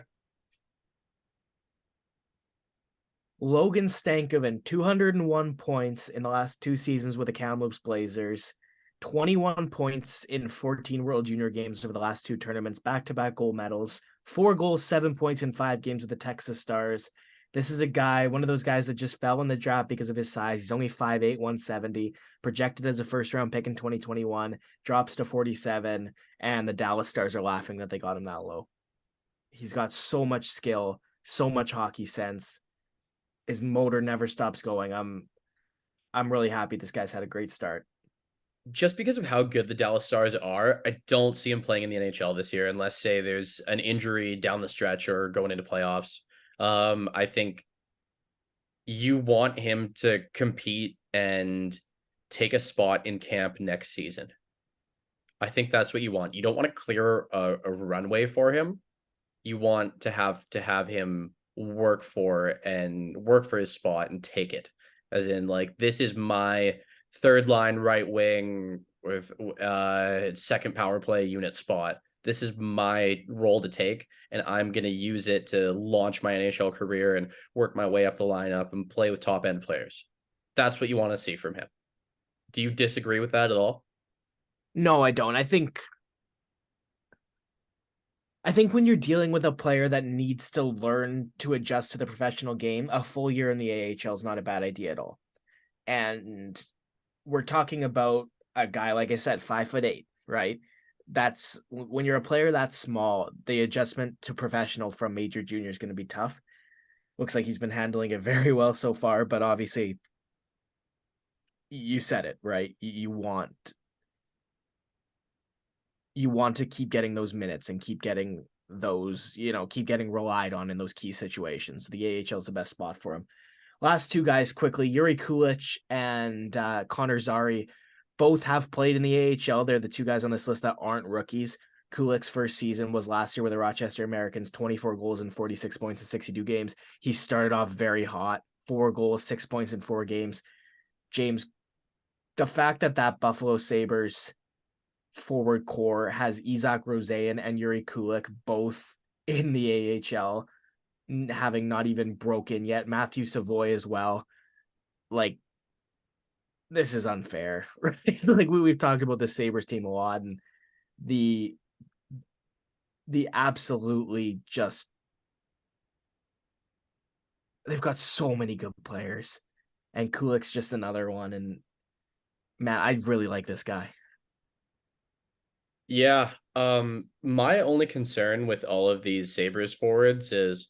[SPEAKER 2] Logan Stankoven, 201 points in the last 2 seasons with the Kamloops Blazers, 21 points in 14 World Junior games over the last 2 tournaments, back-to-back gold medals, 4 goals, 7 points in 5 games with the Texas Stars. This is a guy, one of those guys that just fell in the draft because of his size. He's only 5'8", 170, projected as a first-round pick in 2021, drops to 47, and the Dallas Stars are laughing that they got him that low. He's got so much skill, so much hockey sense. His motor never stops going. I'm really happy this guy's had a great start.
[SPEAKER 1] just because of how good the Dallas Stars are, I don't see him playing in the NHL this year unless, say, there's an injury down the stretch or going into playoffs. I think you want him to compete and take a spot in camp next season. I think that's what you want. You don't want to clear a runway for him. You want to have him work for his spot and take it. As in, like, this is my third line right wing with second power play unit spot. This is my role to take, and I'm gonna use it to launch my NHL career and work my way up the lineup and play with top end players. That's what you want to see from him. Do you disagree with that at all?
[SPEAKER 2] No, I don't. I think when you're dealing with a player that needs to learn to adjust to the professional game, a full year in the AHL is not a bad idea at all. And we're talking about a guy, like I said, 5'8", right? That's when you're a player that small, the adjustment to professional from major junior is going to be tough. Looks like he's been handling it very well so far, but obviously you said it, right? You want to keep getting those minutes and keep getting those, keep getting relied on in those key situations. The AHL is the best spot for him. Last two guys quickly, Yuri Kulich and Connor Zary both have played in the AHL. They're the two guys on this list that aren't rookies. Kulich's first season was last year with the Rochester Americans, 24 goals and 46 points in 62 games. He started off very hot, 4 goals, 6 points in 4 games. James, the fact that Buffalo Sabres forward core has Isaac Roseyan and Yuri Kulich both in the AHL, having not even broken yet. Matthew Savoy as well. Like, this is unfair, right? Like we've talked about the Sabres team a lot, and the absolutely just they've got so many good players, and Kulik's just another one. And man, I really like this guy.
[SPEAKER 1] Yeah. My only concern with all of these Sabres forwards is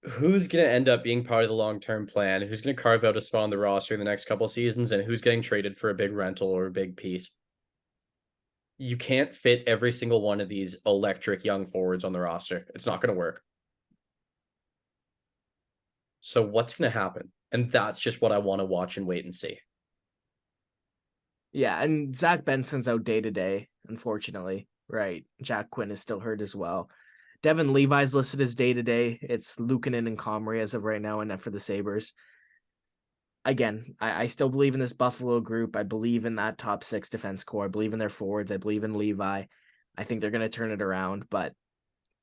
[SPEAKER 1] who's going to end up being part of the long-term plan, who's going to carve out a spot on the roster in the next couple seasons, and who's getting traded for a big rental or a big piece. You can't fit every single one of these electric young forwards on the roster. It's not going to work. So what's going to happen? And that's just what I want to watch and wait and see.
[SPEAKER 2] Yeah, and Zach Benson's out day to day, unfortunately. Right. Jack Quinn is still hurt as well. Devin Levi's listed as day to day. It's Luukkonen and Comrie as of right now, and for the Sabres. Again, I still believe in this Buffalo group. I believe in that top 6 defense core. I believe in their forwards. I believe in Levi. I think they're going to turn it around. But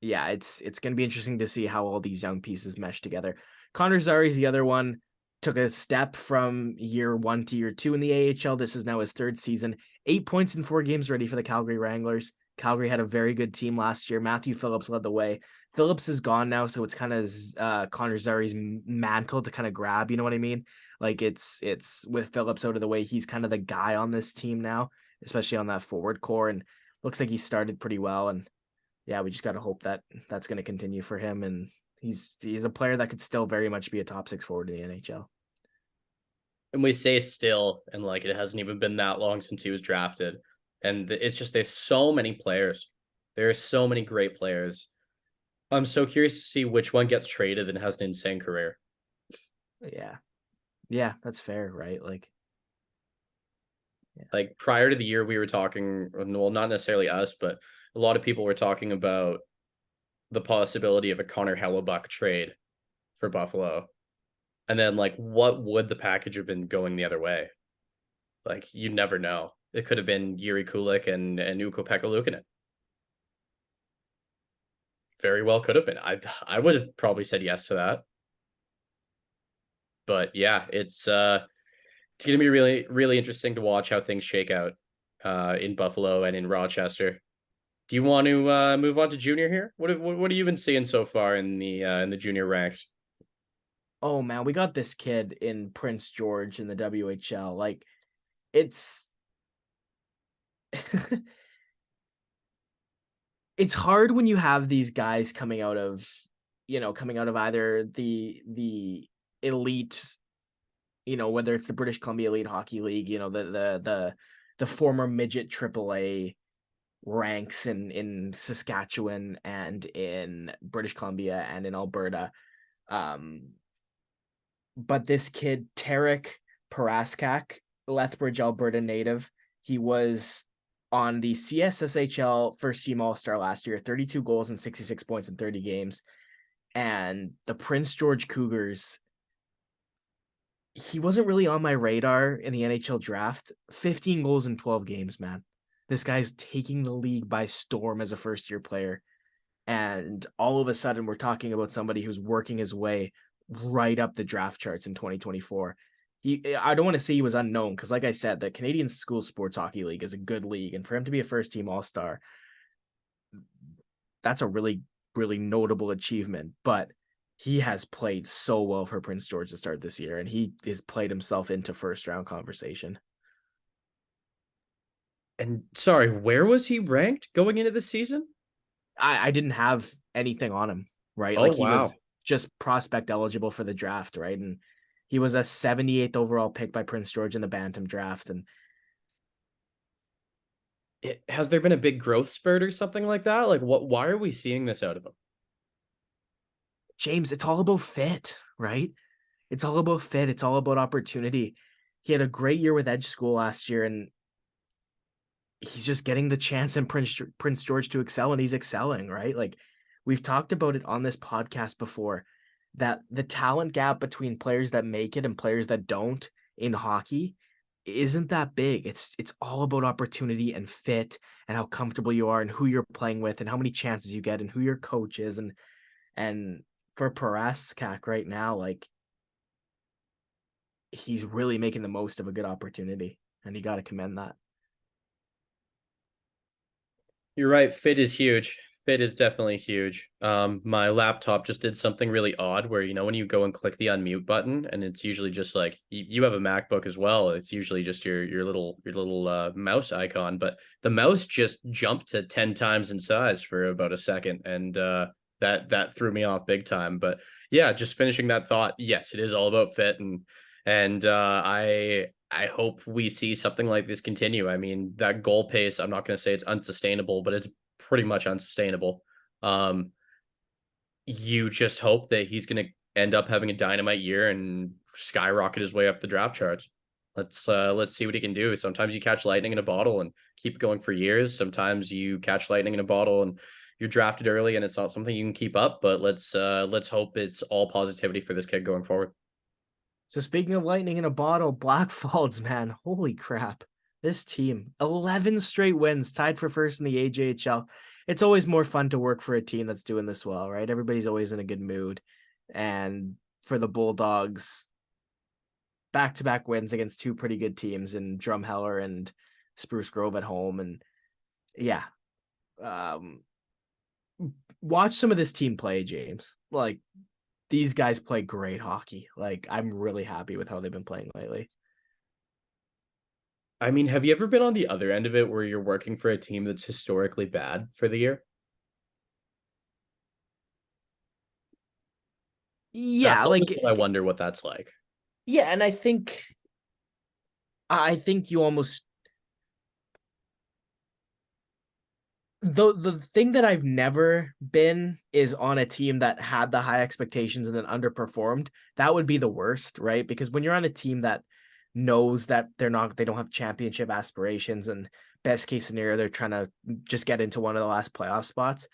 [SPEAKER 2] yeah, it's going to be interesting to see how all these young pieces mesh together. Connor Zary's the other one. Took a step from year 1 to year 2 in the AHL. This is now his 3rd season. 8 points in 4 games ready for the Calgary Wranglers. Calgary had a very good team last year. Matthew Phillips led the way. Phillips is gone now, so it's kind of Connor Zary's mantle to kind of grab. You know what I mean? Like it's with Phillips out of the way, he's kind of the guy on this team now, especially on that forward core. And looks like he started pretty well. And yeah, we just got to hope that that's going to continue for him. And he's a player that could still very much be a top 6 forward in the NHL.
[SPEAKER 1] And we say still, and like it hasn't even been that long since he was drafted. And it's just there's so many players. There are so many great players. I'm so curious to see which one gets traded and has an insane career.
[SPEAKER 2] Yeah. Yeah, that's fair, right? Like, yeah.
[SPEAKER 1] Like prior to the year, we were talking, well, not necessarily us, but a lot of people were talking about the possibility of a Connor Hellebuck trade for Buffalo. And then, like, what would the package have been going the other way? Like, you never know. It could have been Yuri Kulik and Ukko-Pekka Luukkonen. Very well could have been. I would have probably said yes to that. But yeah, it's gonna be really, really interesting to watch how things shake out in Buffalo and in Rochester. Do you want to move on to junior here? What have you been seeing so far in the junior ranks?
[SPEAKER 2] Oh man, we got this kid in Prince George in the WHL. Like, it's it's hard when you have these guys coming out of either the elite whether it's the British Columbia Elite Hockey League, the former midget AAA ranks in Saskatchewan and in British Columbia and in Alberta. But this kid, Tarek Paraskak, Lethbridge, Alberta native, he was on the CSSHL first team All-Star last year, 32 goals and 66 points in 30 games. And the Prince George Cougars, he wasn't really on my radar in the NHL draft. 15 goals in 12 games, man. This guy's taking the league by storm as a first-year player. And all of a sudden, we're talking about somebody who's working his way right up the draft charts in 2024. I don't want to say he was unknown because, like I said, the Canadian School Sports Hockey League is a good league. And for him to be a first-team All-Star, that's a really, really notable achievement. But he has played so well for Prince George to start this year, and he has played himself into first-round conversation.
[SPEAKER 1] And sorry, where was he ranked going into the season?
[SPEAKER 2] I didn't have anything on him, right?
[SPEAKER 1] Oh,
[SPEAKER 2] Like he
[SPEAKER 1] wow.
[SPEAKER 2] was just prospect eligible for the draft, right? And he was a 78th overall pick by Prince George in the Bantam draft. And
[SPEAKER 1] Has there been a big growth spurt or something like that? Like, why are we seeing this out of him?
[SPEAKER 2] James, it's all about fit, right? It's all about fit. It's all about opportunity. He had a great year with Edge School last year, and he's just getting the chance in Prince George to excel, and he's excelling, right? Like we've talked about it on this podcast before, that the talent gap between players that make it and players that don't in hockey isn't that big. It's all about opportunity and fit and how comfortable you are and who you're playing with and how many chances you get and who your coach is. And for Paraskak right now, like he's really making the most of a good opportunity, and you got to commend that.
[SPEAKER 1] You're right. Fit is huge. Fit is definitely huge. My laptop just did something really odd where, when you go and click the unmute button, and it's usually just like you have a MacBook as well. It's usually just your little mouse icon, but the mouse just jumped to 10 times in size for about a second, and that threw me off big time. But yeah, just finishing that thought. Yes, it is all about fit, and I hope we see something like this continue. I mean, that goal pace, I'm not going to say it's unsustainable, but it's pretty much unsustainable. You just hope that he's going to end up having a dynamite year and skyrocket his way up the draft charts. Let's see what he can do. Sometimes you catch lightning in a bottle and keep going for years. Sometimes you catch lightning in a bottle and you're drafted early and it's not something you can keep up, but let's hope it's all positivity for this kid going forward.
[SPEAKER 2] So speaking of lightning in a bottle, Blackfalds, man, holy crap. This team, 11 straight wins, tied for first in the AJHL. It's always more fun to work for a team that's doing this well, right? Everybody's always in a good mood. And for the Bulldogs, back-to-back wins against two pretty good teams in Drumheller and Spruce Grove at home. And yeah, watch some of this team play, James. Like, these guys play great hockey. Like, I'm really happy with how they've been playing lately.
[SPEAKER 1] I mean, have you ever been on the other end of it where you're working for a team that's historically bad for the year?
[SPEAKER 2] Yeah,
[SPEAKER 1] That's always
[SPEAKER 2] like
[SPEAKER 1] what I wonder what that's like.
[SPEAKER 2] yeah, and I think you almost the thing that I've never been is on a team that had the high expectations and then underperformed. That would be the worst, right? Because when you're on a team that knows that they don't have championship aspirations, and best case scenario, they're trying to just get into one of the last playoff spots.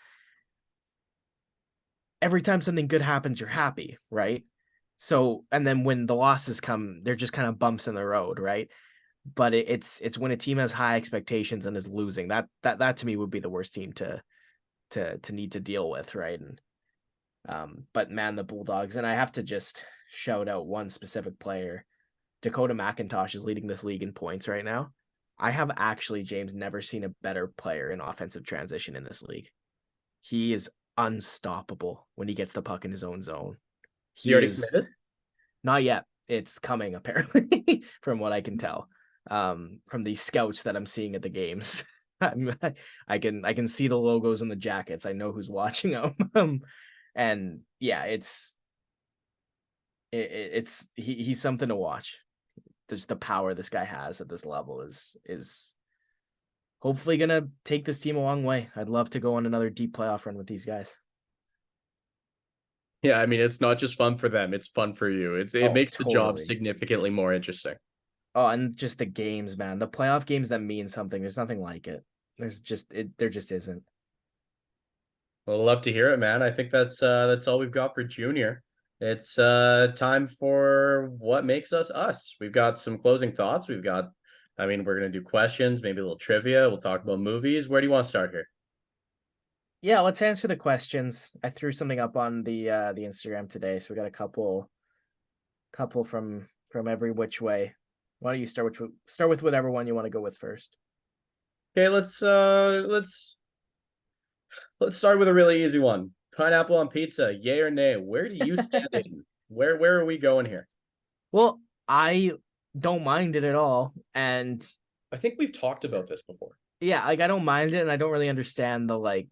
[SPEAKER 2] Every time something good happens, you're happy, right? So, and then when the losses come, they're just kind of bumps in the road, right? But it's when a team has high expectations and is losing, that to me would be the worst team to need to deal with, right? And but man, the Bulldogs, and I have to just shout out one specific player. Dakota McIntosh is leading this league in points right now. I have actually, James, never seen a better player in offensive transition in this league. He is unstoppable when he gets the puck in his own zone.
[SPEAKER 1] Is he
[SPEAKER 2] He
[SPEAKER 1] already
[SPEAKER 2] is
[SPEAKER 1] committed?
[SPEAKER 2] not yet. It's coming apparently, from what I can tell. From the scouts that I'm seeing at the games. I can see the logos and the jackets. I know who's watching them. And yeah, he's something to watch. just the power this guy has at this level is hopefully gonna take this team a long way. I'd love to go on another deep playoff run with these guys.
[SPEAKER 1] Yeah, I mean, it's not just fun for them, it's fun for you. It
[SPEAKER 2] Oh,
[SPEAKER 1] makes the job
[SPEAKER 2] totally.
[SPEAKER 1] significantly more interesting.
[SPEAKER 2] Oh, and just the games, man. The playoff games that mean something. There's nothing like it. There just isn't.
[SPEAKER 1] Well, love to hear it, man. I think that's all we've got for Junior. It's time for what makes us us. We've got some closing thoughts. I mean, we're gonna do questions, maybe a little trivia. We'll talk about movies. Where do you want to start here?
[SPEAKER 2] Yeah, let's answer the questions. I threw something up on the Instagram today, so we got a couple from every which way. Why don't you start with whatever one you want to go with first?
[SPEAKER 1] Okay, let's start with a really easy one. Pineapple on pizza, yay or nay? Where do you stand in? Where are we going here?
[SPEAKER 2] Well, I don't mind it at all, and
[SPEAKER 1] I think we've talked about this before.
[SPEAKER 2] yeah, like I don't mind it, and I don't really understand the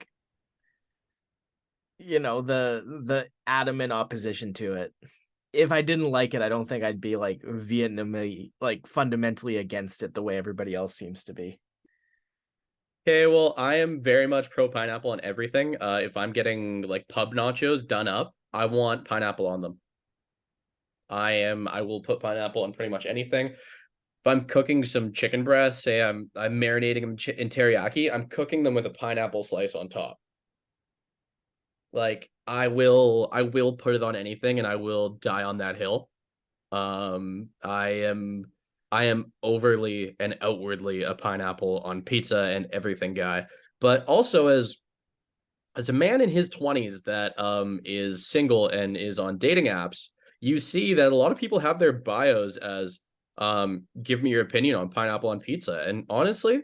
[SPEAKER 2] the adamant opposition to it. If I didn't like it, I don't think I'd be like vehemently, like fundamentally against it the way everybody else seems to be.
[SPEAKER 1] Okay, well, I am very much pro pineapple on everything. If I'm getting like pub nachos done up, I want pineapple on them. I will put pineapple on pretty much anything. If I'm cooking some chicken breasts, say I'm marinating them in teriyaki, I'm cooking them with a pineapple slice on top. Like I will put it on anything and I will die on that hill. Um, I am I am overly and outwardly a pineapple on pizza and everything guy, but also as a man in his 20s that is single and is on dating apps, you see that a lot of people have their bios as give me your opinion on pineapple on pizza. And honestly,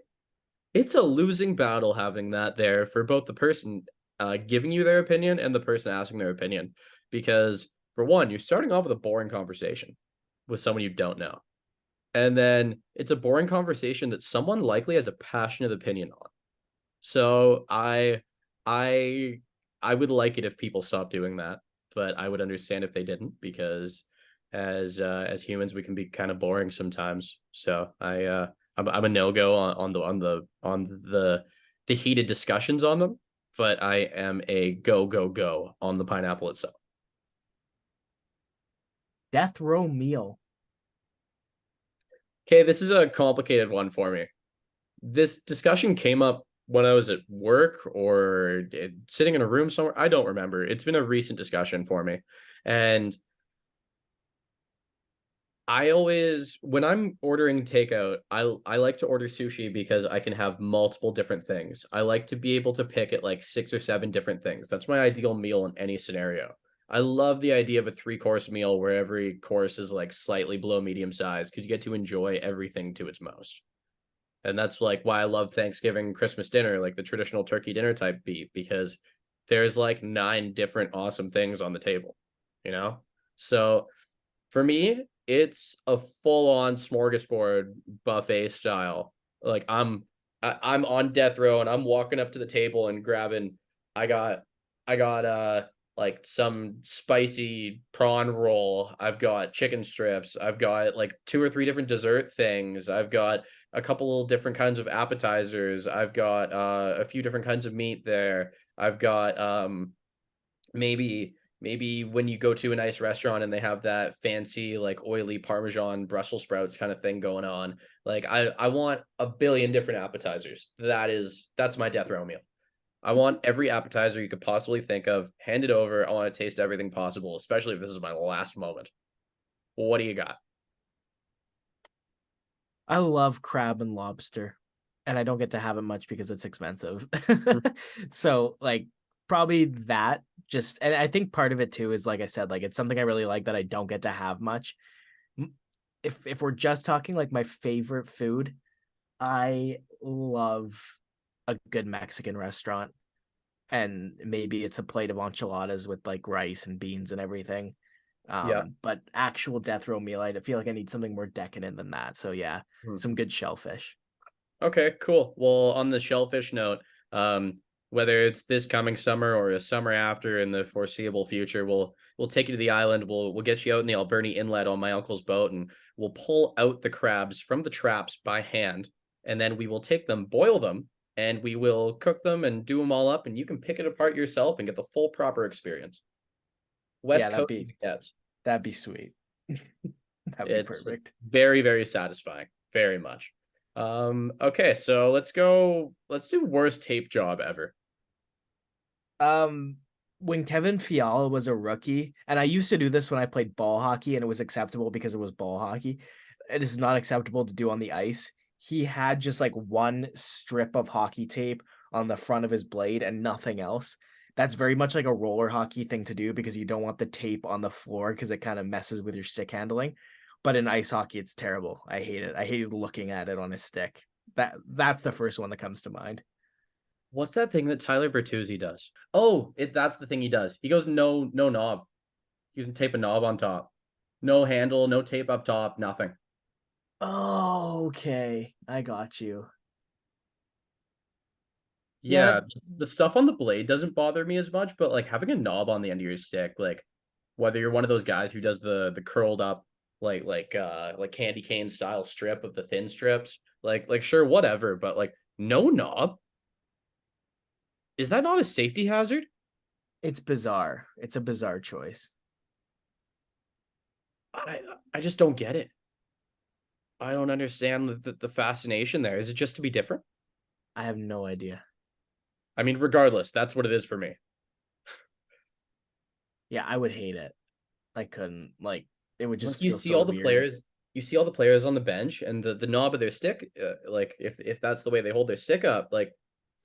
[SPEAKER 1] it's a losing battle having that there for both the person giving you their opinion and the person asking their opinion. Because, for one, you're starting off with a boring conversation with someone you don't know. And then it's a boring conversation that someone likely has a passionate opinion on. So I I would like it if people stopped doing that, but I would understand if they didn't because as humans we can be kind of boring sometimes. So I'm a no go on the heated discussions on them, but I am a go on the pineapple itself.
[SPEAKER 2] Death row meal.
[SPEAKER 1] Okay, this is a complicated one for me. This discussion came up when I was at work or sitting in a room somewhere. I don't remember. It's been a recent discussion for me. And I always, when I'm ordering takeout, I like to order sushi because I can have multiple different things. I like to be able to pick at like 6 or 7 different things. That's my ideal meal in any scenario. I love the idea of a 3-course meal where every course is like slightly below medium size because you get to enjoy everything to its most. And that's like why I love Thanksgiving, Christmas dinner, like the traditional turkey dinner type beat, because there's like 9 different awesome things on the table, you know? So for me, it's a full-on smorgasbord buffet style. Like I'm on death row and I'm walking up to the table and grabbing I got I got like some spicy prawn roll. I've got chicken strips. I've got like 2 or 3 different dessert things. I've got a couple different kinds of appetizers. I've got a few different kinds of meat there. I've got maybe when you go to a nice restaurant and they have that fancy like oily parmesan brussels sprouts kind of thing going on, like I want a billion different appetizers. That's my death row meal. I want every appetizer you could possibly think of handed over. I want to taste everything possible, especially if this is my last moment. What do you got?
[SPEAKER 2] I love crab and lobster, and I don't get to have it much because it's expensive. So, like, probably that just, and I think part of it too is like I said, like it's something I really like that I don't get to have much. If we're just talking like my favorite food, I love a good Mexican restaurant, and maybe it's a plate of enchiladas with like rice and beans and everything.
[SPEAKER 1] Yeah.
[SPEAKER 2] But actual death row meal, I feel like I need something more decadent than that. So yeah,
[SPEAKER 1] Hmm.
[SPEAKER 2] some good shellfish.
[SPEAKER 1] Okay, cool. Well, on the shellfish note, whether it's this coming summer or a summer after in the foreseeable future, we'll take you to the island. We'll get you out in the Alberni Inlet on my uncle's boat, and we'll pull out the crabs from the traps by hand, and then we will take them, boil them, and we will cook them and do them all up, and you can pick it apart yourself and get the full proper experience.
[SPEAKER 2] Yeah,
[SPEAKER 1] West Coast as it gets.
[SPEAKER 2] that'd be sweet. That'd be
[SPEAKER 1] It's
[SPEAKER 2] perfect.
[SPEAKER 1] very, very satisfying. Very much. Okay, so let's go. Let's do worst tape job ever.
[SPEAKER 2] Um, when Kevin Fiala was a rookie, and I used to do this when I played ball hockey, and it was acceptable because it was ball hockey. This is not acceptable to do on the ice. He had just like one strip of hockey tape on the front of his blade and nothing else. That's very much like a roller hockey thing to do because you don't want the tape on the floor because it kind of messes with your stick handling. But in ice hockey, it's terrible. I hate it. I hate looking at it on a stick. That's the first one that comes to mind.
[SPEAKER 1] What's that thing that Tyler Bertuzzi does? Oh, that's the thing he does. He goes no knob. He can tape a knob on top. No handle, no tape up top, nothing.
[SPEAKER 2] Oh, okay. I got you. Yeah,
[SPEAKER 1] Yeah, the stuff on the blade doesn't bother me as much, but like having a knob on the end of your stick, like whether you're one of those guys who does the curled up like candy cane style strip of the thin strips, like sure, whatever, but like no knob. Is that not a safety hazard?
[SPEAKER 2] it's bizarre. It's a bizarre choice.
[SPEAKER 1] I I just don't get it. I don't understand the fascination there. Is it just to be different?
[SPEAKER 2] I have no idea.
[SPEAKER 1] I mean, regardless, that's what it is for me.
[SPEAKER 2] Yeah, I would hate it. I couldn't. Like, it would just
[SPEAKER 1] Like you
[SPEAKER 2] feel
[SPEAKER 1] see
[SPEAKER 2] so
[SPEAKER 1] all the
[SPEAKER 2] weird.
[SPEAKER 1] players, you see all the players on the bench, and the knob of their stick, like if that's the way they hold their stick up, like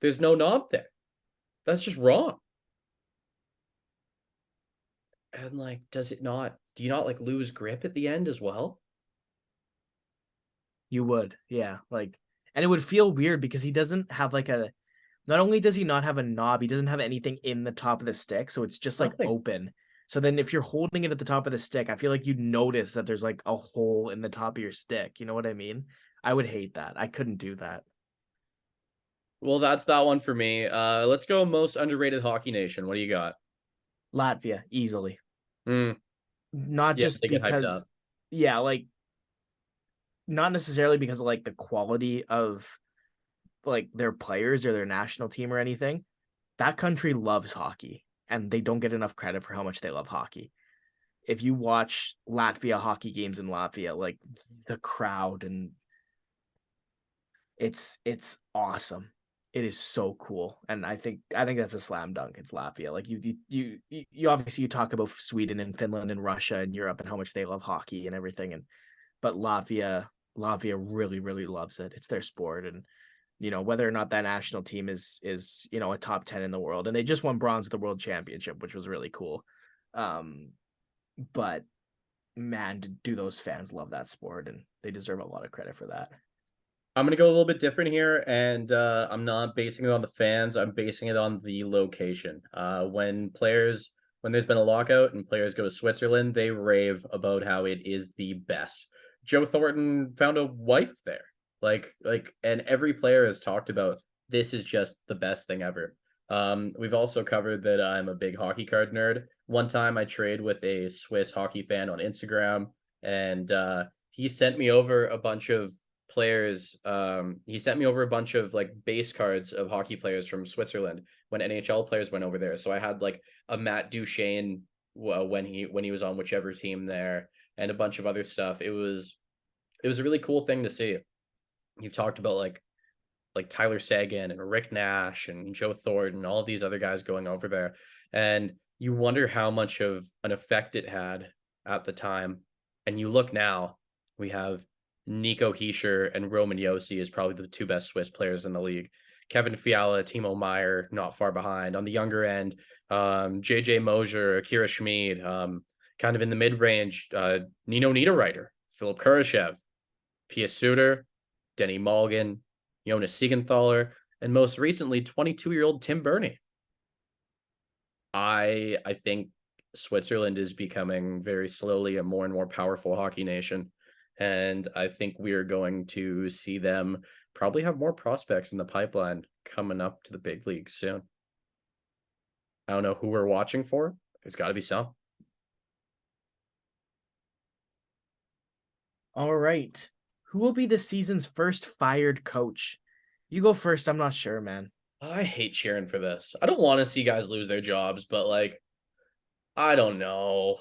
[SPEAKER 1] there's no knob there. That's just wrong. And like, does it not? Do you not like lose grip at the end as well?
[SPEAKER 2] You would. Yeah. Like, and it would feel weird because he doesn't have like a, not only does he not have a knob, he doesn't have anything in the top of the stick. So it's just like
[SPEAKER 1] Nothing.
[SPEAKER 2] open. So then if you're holding it at the top of the stick, I feel like you'd notice that there's like a hole in the top of your stick. You know what I mean? I would hate that. I couldn't do that.
[SPEAKER 1] Well, that's that one for me. Let's go most underrated hockey nation. What do you got?
[SPEAKER 2] Latvia, easily.
[SPEAKER 1] Mm,
[SPEAKER 2] Not
[SPEAKER 1] yeah,
[SPEAKER 2] just
[SPEAKER 1] they get hyped
[SPEAKER 2] because,
[SPEAKER 1] up.
[SPEAKER 2] yeah, like, not necessarily because of like the quality of like their players or their national team or anything. That country loves hockey and they don't get enough credit for how much they love hockey. If you watch Latvia hockey games in Latvia, like the crowd and it's awesome. It is so cool, and I think that's a slam dunk. It's Latvia. Like you obviously you talk about Sweden and Finland and Russia and Europe and how much they love hockey and everything, and but Latvia really loves it. It's their sport, and whether or not that national team is a top 10 in the world, and they just won bronze at the world championship, which was really cool. Um, but man, do those fans love that sport, and they deserve a lot of credit for that.
[SPEAKER 1] I'm gonna go a little bit different here, and I'm not basing it on the fans. I'm basing it on the location. When there's been a lockout and players go to Switzerland, they rave about how it is the best. Joe Thornton found a wife there. And every player has talked about this is just the best thing ever. We've also covered that I'm a big hockey card nerd. One time I trade with a Swiss hockey fan on Instagram, and he sent me over a bunch of players. He sent me over a bunch of like base cards of hockey players from Switzerland when NHL players went over there. So I had like a Matt Duchene when he was on whichever team there, and a bunch of other stuff. It was a really cool thing to see. You've talked about like Tyler Sagan and Rick Nash and Joe Thornton, all of these other guys going over there, and you wonder how much of an effect it had at the time. And you look now, we have Nico Hischier and Roman Yossi is probably the two best Swiss players in the league. Kevin Fiala, Timo Meyer, not far behind. On the younger end, JJ Mosier, Akira Schmid, kind of in the mid range, Nino Niederreiter, Philip Kurashev, Pia Suter, Denny Malgin, Jonas Siegenthaler, and most recently, 22-year-old Tim Burney. I think Switzerland is becoming very slowly a more and more powerful hockey nation. And I think we are going to see them probably have more prospects in the pipeline coming up to the big leagues soon. I don't know who we're watching for. There's got to be some.
[SPEAKER 2] All right. Who will be the season's first fired coach? You go first. I'm not sure, man.
[SPEAKER 1] I hate cheering for this. I don't want to see guys lose their jobs, but like, I don't know.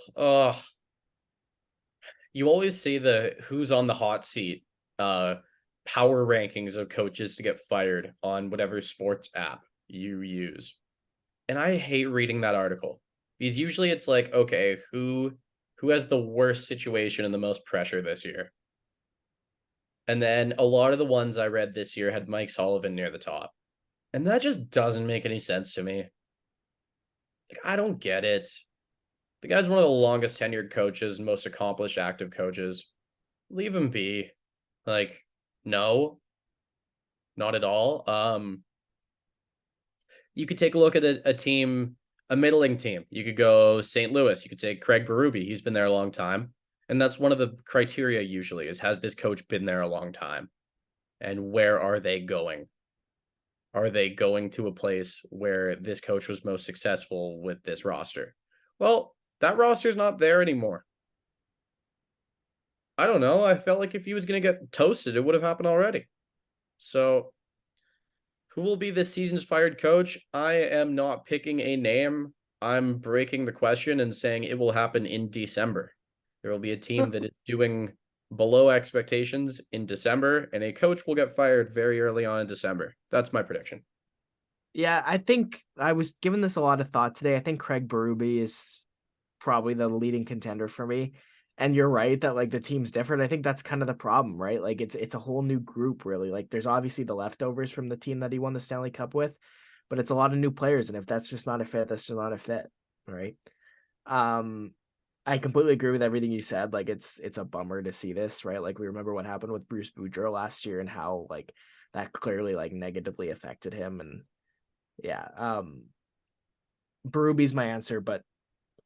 [SPEAKER 1] You always say the who's on the hot seat, uh, power rankings of coaches to get fired on whatever sports app you use. And I hate reading that article because usually it's like, okay, who has the worst situation and the most pressure this year? And then a lot of the ones I read this year had Mike Sullivan near the top. And that just doesn't make any sense to me. Like, I don't get it. The guy's one of the longest tenured coaches, most accomplished active coaches. Leave him be. Like, no, not at all. You could take a look at a team, a middling team. You could go St. Louis. You could say Craig Berube. He's been there a long time. And that's one of the criteria usually is has this coach been there a long time? And where are they going? Are they going to a place where this coach was most successful with this roster? Well, that roster's not there anymore. I don't know. I felt like if he was going to get toasted, it would have happened already. So, who will be this season's fired coach? I am not picking a name. I'm breaking the question and saying it will happen in December. There will be a team that is doing below expectations in December, and a coach will get fired very early on in December. That's my prediction.
[SPEAKER 2] Yeah, I think I was giving this a lot of thought today. I think Craig Berube is probably the leading contender for me. And you're right that like the team's different. I think that's kind of the problem, right? Like it's a whole new group really. Like there's obviously the leftovers from the team that he won the Stanley Cup with, but it's a lot of new players and if that's just not a fit, that's just not a fit, right? Um I completely agree with everything you said. Like it's a bummer to see this, right? Like we remember what happened with Bruce Boudreau last year and how like that clearly like negatively affected him and yeah. Berube's my answer, but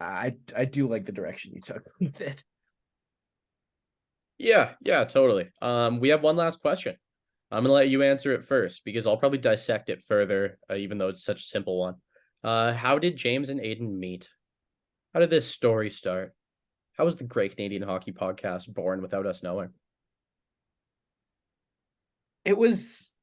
[SPEAKER 2] I do like the direction you took with it.
[SPEAKER 1] Yeah, totally. We have one last question. I'm gonna let you answer it first because I'll probably dissect it further, even though it's such a simple one. How did James and Aiden meet? How did this story start? How was the Great Canadian Hockey Podcast born without us knowing?
[SPEAKER 2] It was,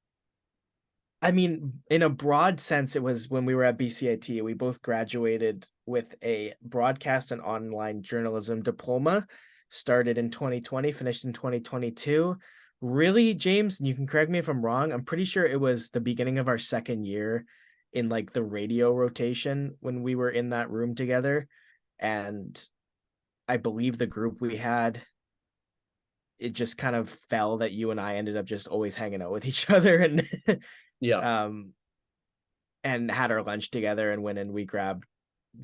[SPEAKER 2] I mean, in a broad sense, it was when we were at BCIT. We both graduated with a broadcast and online journalism diploma, started in 2020, finished in 2022. Really, James, and you can correct me if I'm wrong, I'm pretty sure it was the beginning of our second year in like the radio rotation when we were in that room together. And I believe the group we had, it just kind of fell that you and I ended up just always hanging out with each other and
[SPEAKER 1] Yeah.
[SPEAKER 2] um and had our lunch together and went and we grabbed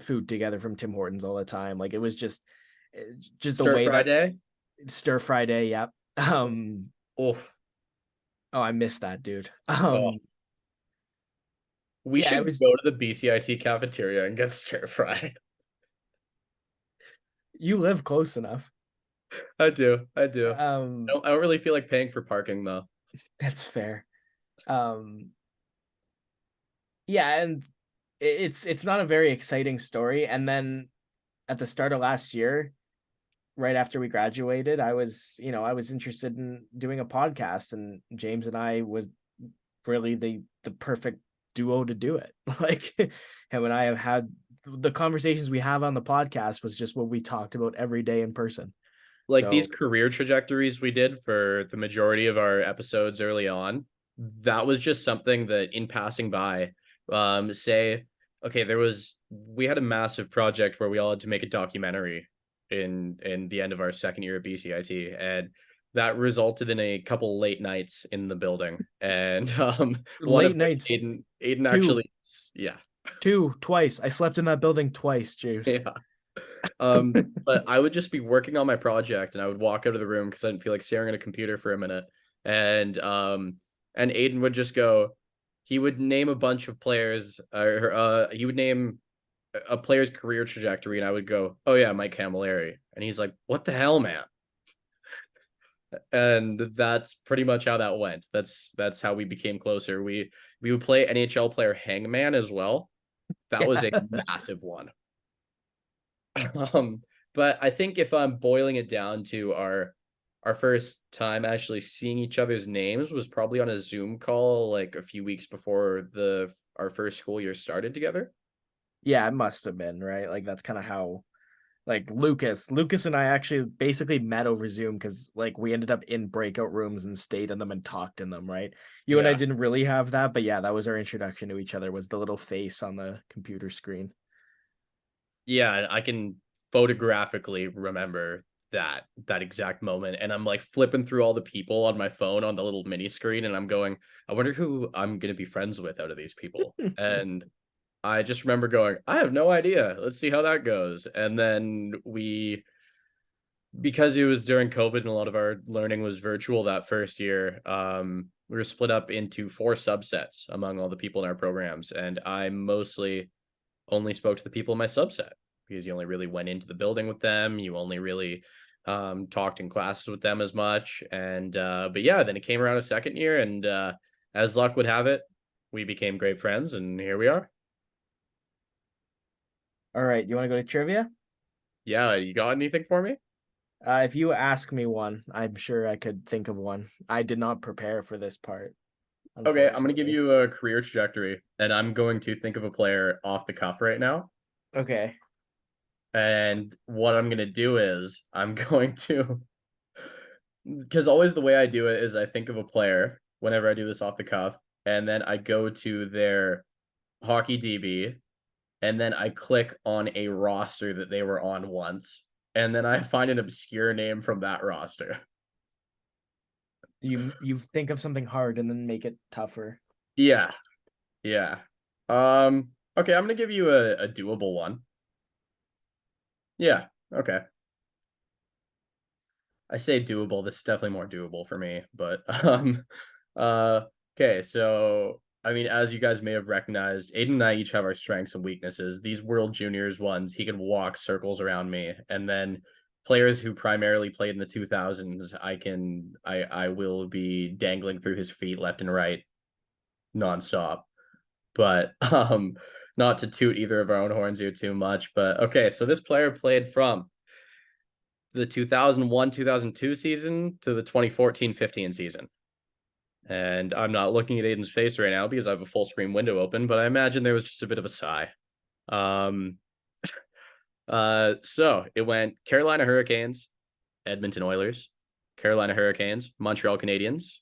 [SPEAKER 2] food together from Tim Hortons all the time. Like it was just the
[SPEAKER 1] Stir
[SPEAKER 2] way that
[SPEAKER 1] Friday.
[SPEAKER 2] stir Friday, yep.
[SPEAKER 1] Oh,
[SPEAKER 2] Oh, I missed that, dude.
[SPEAKER 1] oh. We
[SPEAKER 2] Yeah, it
[SPEAKER 1] should
[SPEAKER 2] was
[SPEAKER 1] go to the BCIT cafeteria and get stir fry.
[SPEAKER 2] you live close enough.
[SPEAKER 1] I do. I do.
[SPEAKER 2] Um
[SPEAKER 1] I don't really feel like paying for parking though.
[SPEAKER 2] that's fair. Um yeah, and it's not a very exciting story. And then at the start of last year, right after we graduated, I was interested in doing a podcast and James and I was really the perfect duo to do it. Like him and I have had the conversations we have on the podcast was just what we talked about every day in person.
[SPEAKER 1] Like these
[SPEAKER 2] So
[SPEAKER 1] career trajectories we did for the majority of our episodes early on, that was just something that in passing by, say, okay, we had a massive project where we all had to make a documentary in the end of our second year at BCIT, and that resulted in a couple late nights in the building. And one of
[SPEAKER 2] late
[SPEAKER 1] which
[SPEAKER 2] nights,
[SPEAKER 1] Aiden
[SPEAKER 2] two,
[SPEAKER 1] actually, yeah.
[SPEAKER 2] twice. I slept in that building twice, James.
[SPEAKER 1] Yeah. But I would just be working on my project and I would walk out of the room because I didn't feel like staring at a computer for a minute. And Aiden would just go, he would name a bunch of players, or he would name a player's career trajectory, and I would go, oh yeah, Mike Camilleri. And he's like, what the hell, man? And that's pretty much how that went. That's how we became closer. We would play NHL player Hangman as well. That was a
[SPEAKER 2] Yeah.
[SPEAKER 1] massive one. Um, but I think if I'm boiling it down to our first time actually seeing each other's names was probably on a Zoom call like a few weeks before the our first school year started together.
[SPEAKER 2] Yeah, it must have been, right? Like that's kind of how like Lucas and I actually basically met over Zoom because like we ended up in breakout rooms and stayed in them and talked in them, right? You and I
[SPEAKER 1] Yeah.
[SPEAKER 2] didn't really have that, but yeah, that was our introduction to each other was the little face on the computer screen.
[SPEAKER 1] Yeah, I can photographically remember that exact moment, and I'm like flipping through all the people on my phone on the little mini screen, and I'm going, I wonder who I'm gonna be friends with out of these people. And I just remember going, I have no idea. Let's see how that goes. And then because it was during COVID and a lot of our learning was virtual that first year, we were split up into four subsets among all the people in our programs. And I mostly only spoke to the people in my subset because you only really went into the building with them. You only really talked in classes with them as much. And but yeah, then it came around a second year, and as luck would have it, we became great friends, and here we are.
[SPEAKER 2] All right, you want to go to trivia?
[SPEAKER 1] Yeah, you got anything for me?
[SPEAKER 2] If you ask me one, I'm sure I could think of one. I did not prepare for this part,
[SPEAKER 1] Okay, I'm gonna give
[SPEAKER 2] unfortunately.
[SPEAKER 1] you a career trajectory, and I'm going to think of a player off the cuff right now.
[SPEAKER 2] Okay.
[SPEAKER 1] And what I'm gonna do is I'm going to, because always the way I do it is I think of a player whenever I do this off the cuff, and then I go to their hockey DB, and then I click on a roster that they were on once, and then I find an obscure name from that roster.
[SPEAKER 2] You think of something hard and then make it tougher.
[SPEAKER 1] Yeah, yeah. Okay, I'm gonna give you a doable one. Yeah, okay. I say doable. This is definitely more doable for me, but uh okay, so I mean, as you guys may have recognized, Aiden and I each have our strengths and weaknesses. These World Juniors ones, he can walk circles around me, and then players who primarily played in the 2000s, I will be dangling through his feet left and right nonstop. But not to toot either of our own horns here too much, but okay, so this player played from the 2001-2002 season to the 2014-15 season. And I'm not looking at Aiden's face right now because I have a full screen window open, but I imagine there was just a bit of a sigh. Um, so it went Carolina Hurricanes, Edmonton Oilers, Carolina Hurricanes, Montreal Canadiens,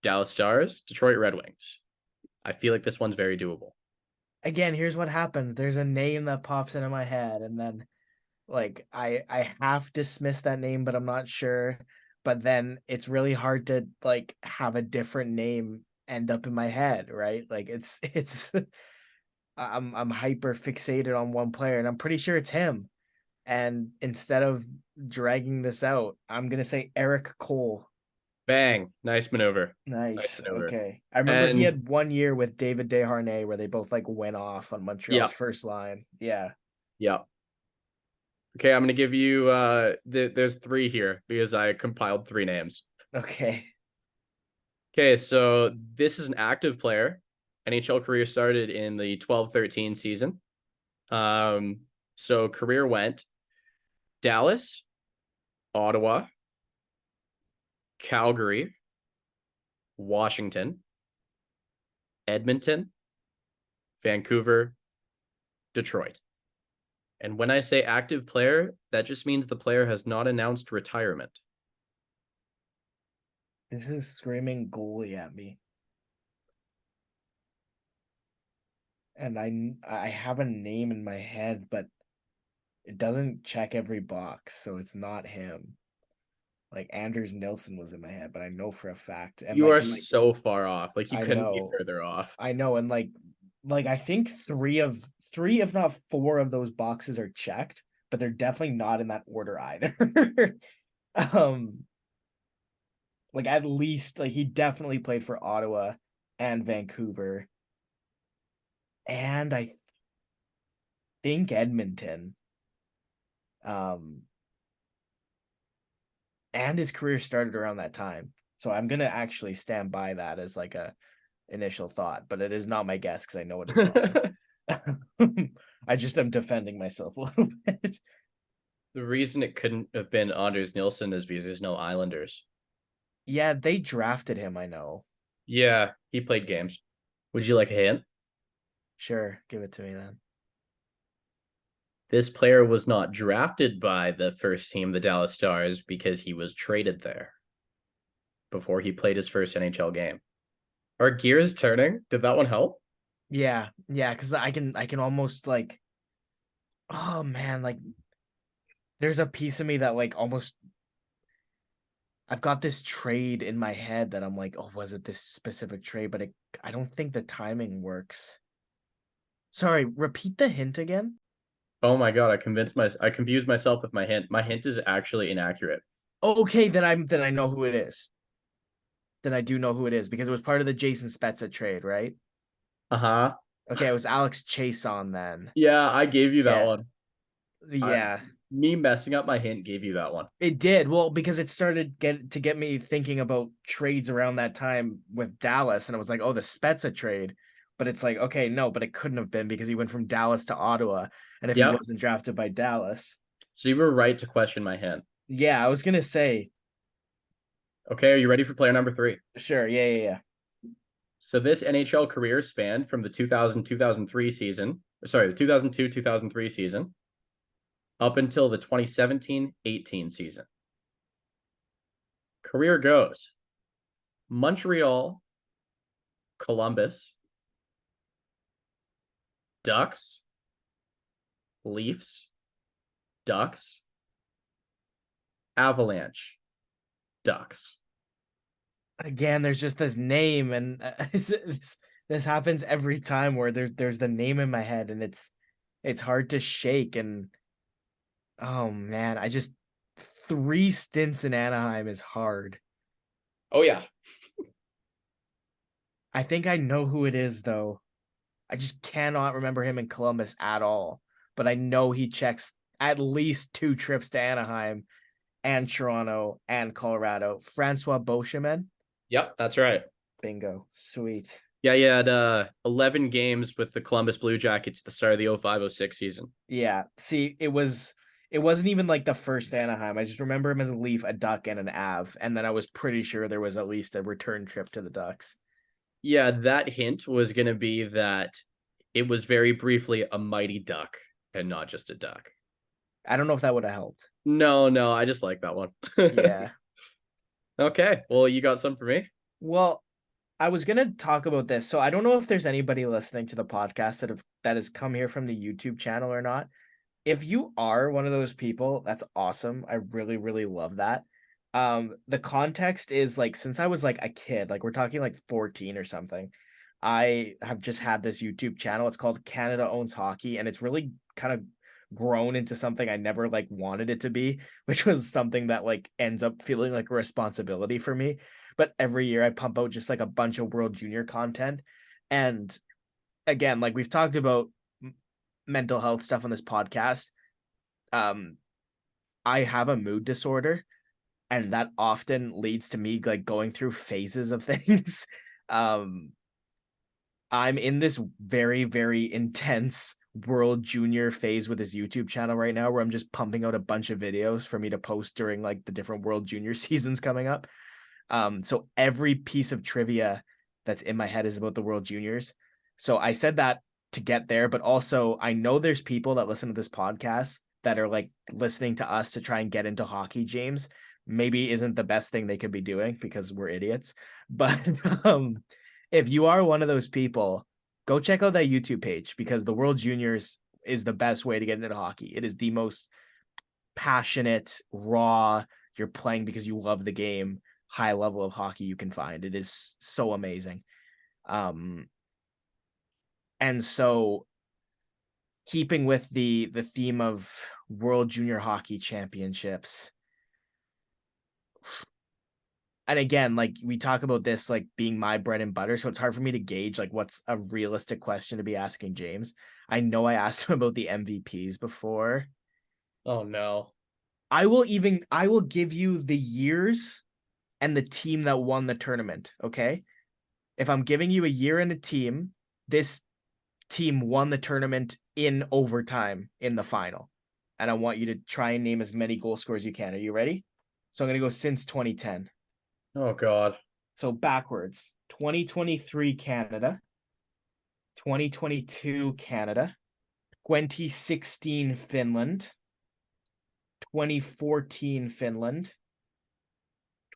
[SPEAKER 1] Dallas Stars, Detroit Red Wings. I feel like this one's very doable.
[SPEAKER 2] Again, here's what happens. There's a name that pops into my head, and then like I half dismiss that name, but I'm not sure. But then it's really hard to like have a different name end up in my head, right? Like it's I'm hyper fixated on one player, and I'm pretty sure it's him. And instead of dragging this out, I'm gonna say Eric Cole.
[SPEAKER 1] Bang. Nice maneuver. Nice
[SPEAKER 2] Nice.
[SPEAKER 1] maneuver.
[SPEAKER 2] Okay. I remember he
[SPEAKER 1] And
[SPEAKER 2] had 1 year with David Desharnais where they both like went off on Montreal's
[SPEAKER 1] yeah,
[SPEAKER 2] first line. Yeah.
[SPEAKER 1] yeah. Okay, I'm gonna give you there's three here because I compiled three names.
[SPEAKER 2] Okay.
[SPEAKER 1] Okay, so this is an active player. NHL career started in the 12-13 season. Um, so career went Dallas, Ottawa, Calgary, Washington, Edmonton, Vancouver, Detroit. And when I say active player, that just means the player has not announced retirement.
[SPEAKER 2] This is screaming goalie at me. And I have a name in my head, but it doesn't check every box, so it's not him. Like Anders Nilsson was in my head, but I know for a fact. And
[SPEAKER 1] You are so far off. Like you
[SPEAKER 2] I
[SPEAKER 1] couldn't be
[SPEAKER 2] know,
[SPEAKER 1] further off.
[SPEAKER 2] I know, and like I think three, if not four of those boxes are checked, but they're definitely not in that order either. um, like at least like he definitely played for Ottawa and Vancouver, and I think Edmonton. Um, and his career started around that time. So I'm gonna actually stand by that as like a initial thought, but it is not my guess because I know it is wrong. I just am defending myself a little bit.
[SPEAKER 1] The reason it couldn't have been Anders Nilsson is because there's no Islanders.
[SPEAKER 2] Yeah, they drafted him, I know.
[SPEAKER 1] Yeah, he played games. Would you like a hint?
[SPEAKER 2] Sure, give it to me then.
[SPEAKER 1] This player was not drafted by the first team, the Dallas Stars, because he was traded there before he played his first NHL game. Are gears turning? Did that one help?
[SPEAKER 2] Yeah, yeah, because I can almost like, oh man, like there's a piece of me that like almost I've got this trade in my head that I'm like, oh, was it this specific trade? But I don't think the timing works. Sorry, repeat the hint again.
[SPEAKER 1] Oh my god, I confused myself with my hint. My hint is actually inaccurate.
[SPEAKER 2] Okay, then I know who it is. Then I do know who it is because it was part of the Jason Spezza trade, right?
[SPEAKER 1] Uh-huh.
[SPEAKER 2] Okay, it was Alex Chase on then.
[SPEAKER 1] Yeah, I gave you that
[SPEAKER 2] Yeah.
[SPEAKER 1] one. I
[SPEAKER 2] Yeah.
[SPEAKER 1] Me messing up my hint gave you that one.
[SPEAKER 2] It did. Well, because it started get me thinking about trades around that time with Dallas, and I was like, oh, the Spezza trade. But it's like, okay, no, but it couldn't have been because he went from Dallas to Ottawa. And if he
[SPEAKER 1] Yep.
[SPEAKER 2] wasn't drafted by Dallas,
[SPEAKER 1] So you were right to question my hint.
[SPEAKER 2] yeah, I was gonna say,
[SPEAKER 1] Okay, are you ready for player number 3?
[SPEAKER 2] sure, yeah, yeah, yeah.
[SPEAKER 1] So this NHL career spanned from the 2000-2003 season, sorry, the 2002-2003 season, up until the 2017-18 season. Career goes Montreal, Columbus, Ducks, Leafs, Ducks, Avalanche, Ducks.
[SPEAKER 2] Again, there's just this name, and this happens every time where there's the name in my head, and it's hard to shake. And oh man, I just 3 stints in Anaheim is hard.
[SPEAKER 1] Oh yeah.
[SPEAKER 2] I think I know who it is though. I just cannot remember him in Columbus at all. But I know he checks at least 2 trips to Anaheim and Toronto and Colorado. Francois Beauchemin.
[SPEAKER 1] Yep, that's right.
[SPEAKER 2] Bingo. Sweet.
[SPEAKER 1] Yeah, he had 11 games with the Columbus Blue Jackets at the start of the 05-06 season.
[SPEAKER 2] Yeah. See, it wasn't even like the first Anaheim. I just remember him as a Leaf, a Duck, and an Av. And then I was pretty sure there was at least a return trip to the Ducks.
[SPEAKER 1] Yeah, that hint was going to be that it was very briefly a mighty duck and not just a duck.
[SPEAKER 2] I don't know if that would have helped.
[SPEAKER 1] No, I just like that one.
[SPEAKER 2] Yeah.
[SPEAKER 1] Okay, well, you got some for me?
[SPEAKER 2] Well, I was gonna talk about this. So I don't know if there's anybody listening to the podcast that has come here from the YouTube channel or not. If you are one of those people, that's awesome. I really, really love that. The context is like since I was like a kid, like we're talking like 14 or something, I have just had this YouTube channel. It's called Canada Owns Hockey, and it's really kind of grown into something I never like wanted it to be, which was something that like ends up feeling like a responsibility for me. But every year I pump out just like a bunch of World Junior content. And again, like we've talked about mental health stuff on this podcast. Um, I have a mood disorder, and that often leads to me like going through phases of things. um, I'm in this very, very intense World Junior phase with his YouTube channel right now, where I'm just pumping out a bunch of videos for me to post during like the different World Junior seasons coming up. So every piece of trivia that's in my head is about the World Juniors. So I said that to get there, but also I know there's people that listen to this podcast that are like listening to us to try and get into hockey, James. Maybe isn't the best thing they could be doing because we're idiots. But if you are one of those people, go check out that YouTube page because the World Juniors is the best way to get into hockey. It is the most passionate, raw, you're playing because you love the game, high level of hockey you can find. It is so amazing. And so keeping with the theme of World Junior Hockey Championships. And again, like we talk about this like being my bread and butter, so it's hard for me to gauge like what's a realistic question to be asking James. I know I asked him about the MVPs before.
[SPEAKER 1] Oh no.
[SPEAKER 2] I will give you the years and the team that won the tournament, okay? If I'm giving you a year and a team, this team won the tournament in overtime in the final. And I want you to try and name as many goal scorers you can. Are you ready? So I'm going to go since 2010.
[SPEAKER 1] Oh God.
[SPEAKER 2] So backwards. 2023 Canada, 2022 Canada, 2016 Finland, 2014 Finland,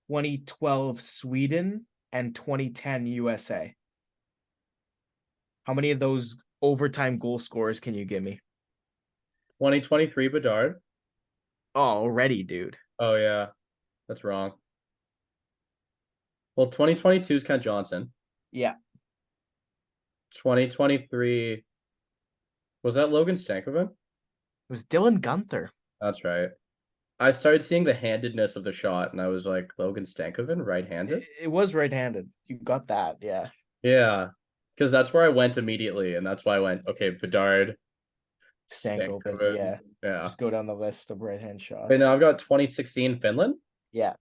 [SPEAKER 2] 2012 Sweden, and 2010 USA. How many of those overtime goal scorers can you give me?
[SPEAKER 1] 2023 Bedard.
[SPEAKER 2] Oh, already, dude.
[SPEAKER 1] Oh yeah, that's wrong. Well, 2022 is Kent Johnson.
[SPEAKER 2] Yeah.
[SPEAKER 1] 2023 was that Logan Stankoven?
[SPEAKER 2] It was Dylan Gunther.
[SPEAKER 1] That's right. I started seeing the handedness of the shot, and I was like, Logan Stankoven, right-handed.
[SPEAKER 2] It was right-handed. You got that, yeah.
[SPEAKER 1] Yeah, because that's where I went immediately, and that's why I went, okay, Bedard,
[SPEAKER 2] Stankoven,
[SPEAKER 1] Stankoven.
[SPEAKER 2] yeah.
[SPEAKER 1] Yeah.
[SPEAKER 2] Just go down the list of right-hand shots.
[SPEAKER 1] Wait, now I've got 2016 Finland.
[SPEAKER 2] Yeah.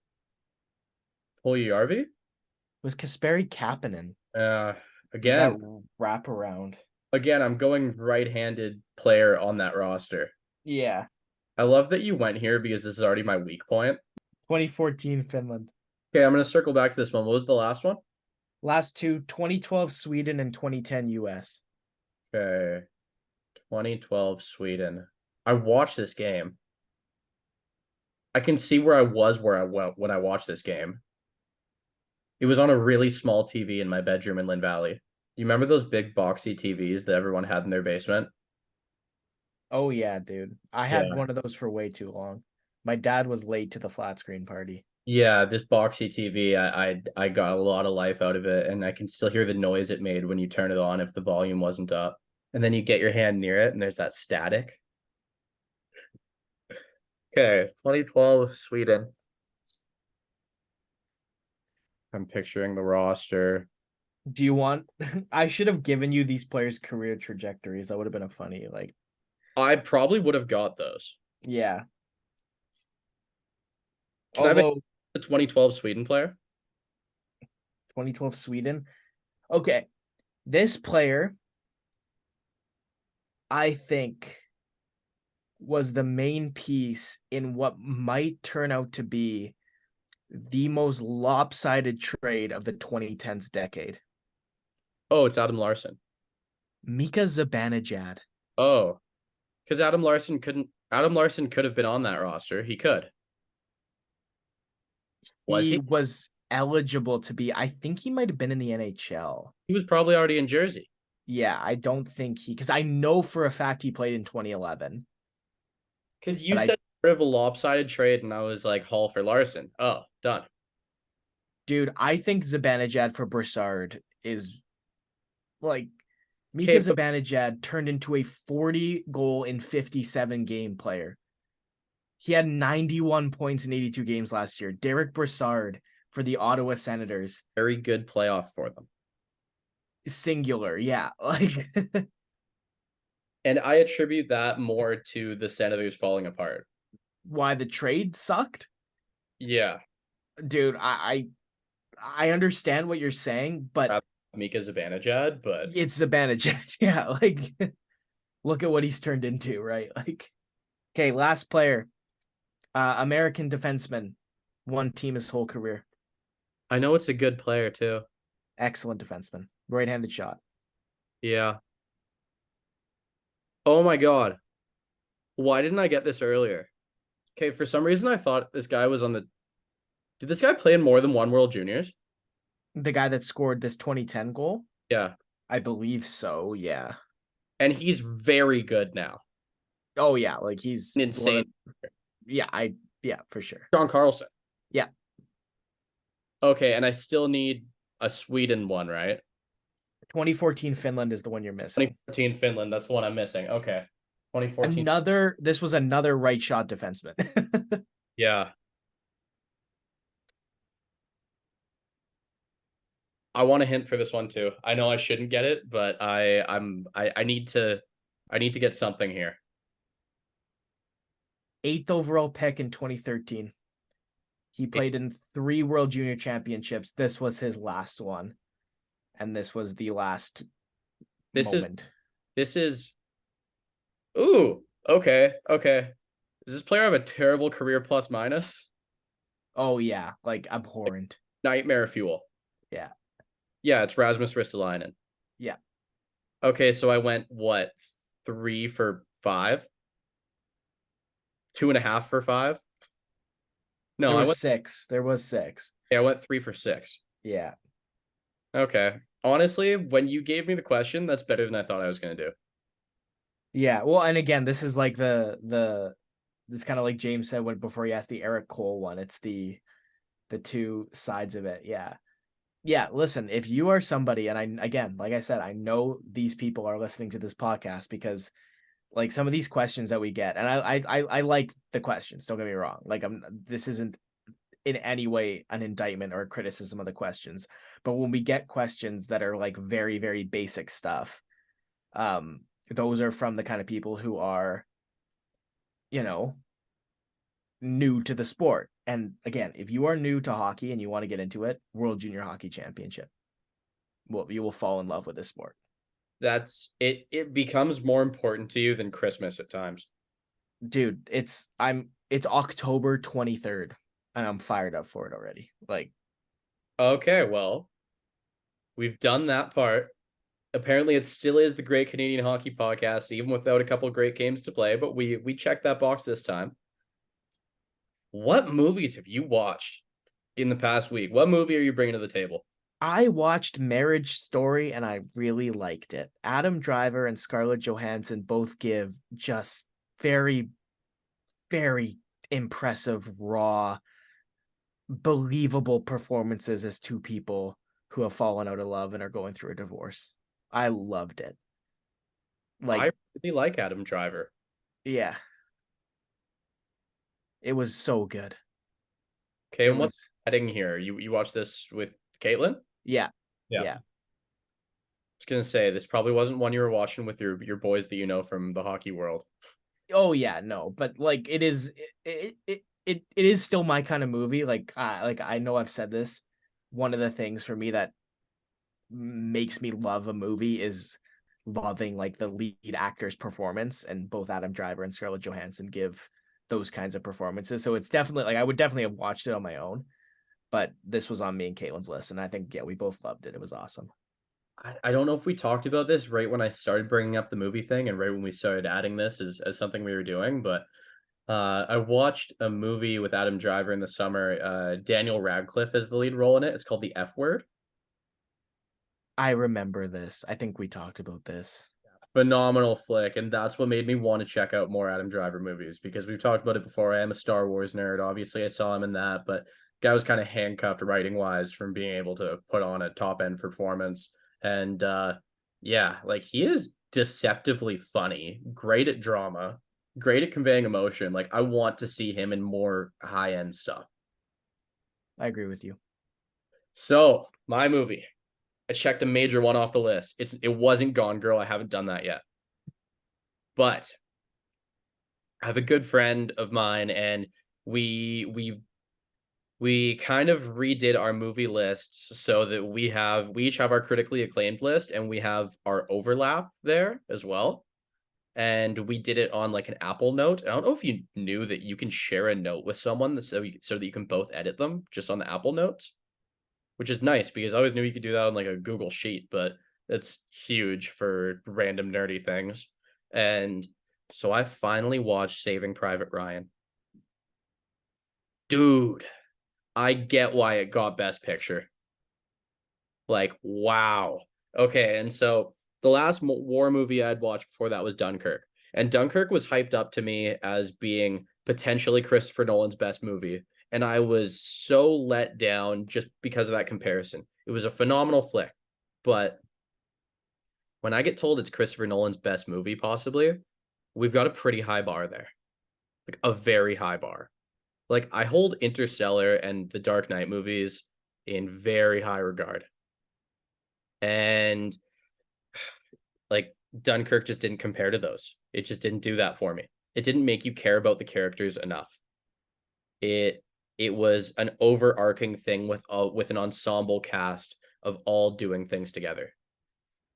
[SPEAKER 1] Puljujärvi.
[SPEAKER 2] It was Kasperi Kapanen.
[SPEAKER 1] Uh,
[SPEAKER 2] Was that
[SPEAKER 1] again,
[SPEAKER 2] wraparound?
[SPEAKER 1] I'm going right-handed player on that roster.
[SPEAKER 2] Yeah.
[SPEAKER 1] I love that you went here because this is already my weak point.
[SPEAKER 2] 2014 Finland.
[SPEAKER 1] Okay, I'm going to circle back to this one. What was the last one?
[SPEAKER 2] Last two, 2012 Sweden and 2010 US.
[SPEAKER 1] Okay. 2012 Sweden. I watched this game. I can see where I was where I went when I watched this game. It was on a really small TV in my bedroom in Lynn Valley. You remember those big boxy TVs that everyone had in their basement?
[SPEAKER 2] Oh yeah, dude. I had one of those for way too long. My dad was late to the flat screen party.
[SPEAKER 1] Yeah, this boxy TV, I got a lot of life out of it, and I can still hear the noise it made when you turn it on if the volume wasn't up. And then you get your hand near it, and there's that static. Okay, 2012 Sweden. I'm picturing the roster.
[SPEAKER 2] Do you want I should have given you these players' career trajectories. That would have been a funny, like,
[SPEAKER 1] I probably would have got those.
[SPEAKER 2] yeah.
[SPEAKER 1] Can I have
[SPEAKER 2] Although
[SPEAKER 1] the 2012 Sweden player?
[SPEAKER 2] 2012 Sweden. Okay. This player, I think, was the main piece in what might turn out to be the most lopsided trade of the 2010s decade.
[SPEAKER 1] Oh, it's Adam Larson.
[SPEAKER 2] Mika Zibanejad.
[SPEAKER 1] Oh, because Adam Larson could have been on that roster. He could. Was
[SPEAKER 2] He
[SPEAKER 1] he?
[SPEAKER 2] was eligible to be, I think he might have been in the NHL.
[SPEAKER 1] He was probably already in Jersey.
[SPEAKER 2] Yeah, I don't think because I know for a fact he played in 2011.
[SPEAKER 1] Because you said rid of a lopsided trade, and I was like, Hall for Larson. Oh, done.
[SPEAKER 2] Dude, I think Zibanejad for Broussard is like Mika Zibanejad turned into a 40 goal in 57 game player. He had 91 points in 82 games last year. Derek Broussard for the Ottawa Senators.
[SPEAKER 1] Very good playoff for them.
[SPEAKER 2] Singular, yeah. Like
[SPEAKER 1] and I attribute that more to the Senators falling apart.
[SPEAKER 2] Why the trade sucked?
[SPEAKER 1] Yeah.
[SPEAKER 2] Dude, I understand what you're saying, but
[SPEAKER 1] Mika Zibanejad, but
[SPEAKER 2] it's Zibanejad. Yeah, like look at what he's turned into, right? Like, okay, last player, American defenseman, one team his whole career.
[SPEAKER 1] I know it's a good player too.
[SPEAKER 2] Excellent defenseman, right-handed shot.
[SPEAKER 1] Yeah. Oh my God. Why didn't I get this earlier? Okay, for some reason I thought this guy was on the. Did this guy play in more than one World Juniors?
[SPEAKER 2] The guy that scored this 2010 goal?
[SPEAKER 1] Yeah.
[SPEAKER 2] I believe so, yeah.
[SPEAKER 1] And he's very good now.
[SPEAKER 2] Oh yeah, like he's
[SPEAKER 1] insane.
[SPEAKER 2] Yeah, for sure.
[SPEAKER 1] John Carlson.
[SPEAKER 2] Yeah.
[SPEAKER 1] Okay, and I still need a Sweden one, right?
[SPEAKER 2] 2014 Finland is the one you're missing.
[SPEAKER 1] 2014 Finland, that's the one I'm missing. Okay. 2014.
[SPEAKER 2] This was another right shot defenseman.
[SPEAKER 1] Yeah. I want a hint for this one too. I know I shouldn't get it, but I need to get something here.
[SPEAKER 2] 8th overall pick in 2013. He played in 3 World Junior Championships. This was his last one. And this was the last moment.
[SPEAKER 1] This is ooh, okay, okay. Does this player have a terrible career plus minus?
[SPEAKER 2] Oh yeah, like abhorrent.
[SPEAKER 1] Nightmare fuel.
[SPEAKER 2] Yeah.
[SPEAKER 1] Yeah, it's Rasmus Ristolainen.
[SPEAKER 2] Yeah.
[SPEAKER 1] Okay, so I went what, 3 for 5? 2.5 for 5? No,
[SPEAKER 2] There
[SPEAKER 1] I
[SPEAKER 2] was
[SPEAKER 1] went
[SPEAKER 2] six. There was six.
[SPEAKER 1] yeah, I went 3 for 6.
[SPEAKER 2] Yeah.
[SPEAKER 1] Okay. Honestly, when you gave me the question, that's better than I thought I was gonna do.
[SPEAKER 2] Yeah. Well, and again, this is like the it's kind of like James said when before he asked the Eric Cole one. It's the two sides of it. Yeah. Yeah, listen, if you are somebody, and I again, like I said, I know these people are listening to this podcast because like some of these questions that we get, and I like the questions, don't get me wrong. Like this isn't in any way an indictment or a criticism of the questions. But when we get questions that are like very, very basic stuff, those are from the kind of people who are, you know, new to the sport. And again, if you are new to hockey and you want to get into it, World Junior Hockey Championship. Well, you will fall in love with this sport.
[SPEAKER 1] That's it. It becomes more important to you than Christmas at times.
[SPEAKER 2] Dude, it's October 23rd and I'm fired up for it already. Like,
[SPEAKER 1] Okay, well, we've done that part. Apparently, it still is the Great Canadian Hockey Podcast, even without a couple of great games to play. But we checked that box this time. What movies have you watched in the past week? What movie are you bringing to the table?
[SPEAKER 2] I watched Marriage Story and I really liked it. Adam Driver and Scarlett Johansson both give just very, very impressive, raw, believable performances as two people who have fallen out of love and are going through a divorce. I loved it.
[SPEAKER 1] I
[SPEAKER 2] Like,
[SPEAKER 1] really like Adam Driver.
[SPEAKER 2] yeah, it was so good.
[SPEAKER 1] Okay,
[SPEAKER 2] It
[SPEAKER 1] and what's
[SPEAKER 2] was,
[SPEAKER 1] heading here? You watched this with Caitlin?
[SPEAKER 2] yeah,
[SPEAKER 1] Yeah.
[SPEAKER 2] yeah.
[SPEAKER 1] I was gonna say this probably wasn't one you were watching with your boys that you know from the hockey world.
[SPEAKER 2] Oh yeah, no, but like it is it is still my kind of movie. Like I know I've said this. One of the things for me that makes me love a movie is loving like the lead actor's performance, and both Adam Driver and Scarlett Johansson give those kinds of performances. So it's definitely like I would definitely have watched it on my own, but this was on me and Caitlin's list, and I think yeah, we both loved it. It was awesome.
[SPEAKER 1] I don't know if we talked about this right when I started bringing up the movie thing and right when we started adding this as something we were doing, but I watched a movie with Adam Driver in the summer. Daniel Radcliffe is the lead role in it. It's called The F Word.
[SPEAKER 2] I remember this. I think we talked about this.
[SPEAKER 1] Phenomenal flick, and that's what made me want to check out more Adam Driver movies because we've talked about it before. I am a Star Wars nerd. Obviously, I saw him in that, but guy was kind of handcuffed writing wise from being able to put on a top end performance. And yeah, like he is deceptively funny, great at drama, great at conveying emotion. Like I want to see him in more high end stuff.
[SPEAKER 2] I agree with you.
[SPEAKER 1] So my movie, I checked a major one off the list. It wasn't Gone Girl. I haven't done that yet, but I have a good friend of mine, and we kind of redid our movie lists so that we each have our critically acclaimed list, and we have our overlap there as well. And we did it on like an Apple Note. I don't know if you knew that you can share a note with someone so that you can both edit them just on the Apple Notes, which is nice because I always knew you could do that on like a Google Sheet, but that's huge for random nerdy things. And so I finally watched Saving Private Ryan. Dude, I get why it got Best Picture. Like, wow. Okay, and so the last war movie I'd watched before that was Dunkirk. And Dunkirk was hyped up to me as being potentially Christopher Nolan's best movie. And I was so let down just because of that comparison. It was a phenomenal flick. But when I get told it's Christopher Nolan's best movie, possibly, we've got a pretty high bar there. Like a very high bar. Like I hold Interstellar and the Dark Knight movies in very high regard. And like Dunkirk just didn't compare to those. It just didn't do that for me. It didn't make you care about the characters enough. It it was an overarching thing with an ensemble cast of all doing things together.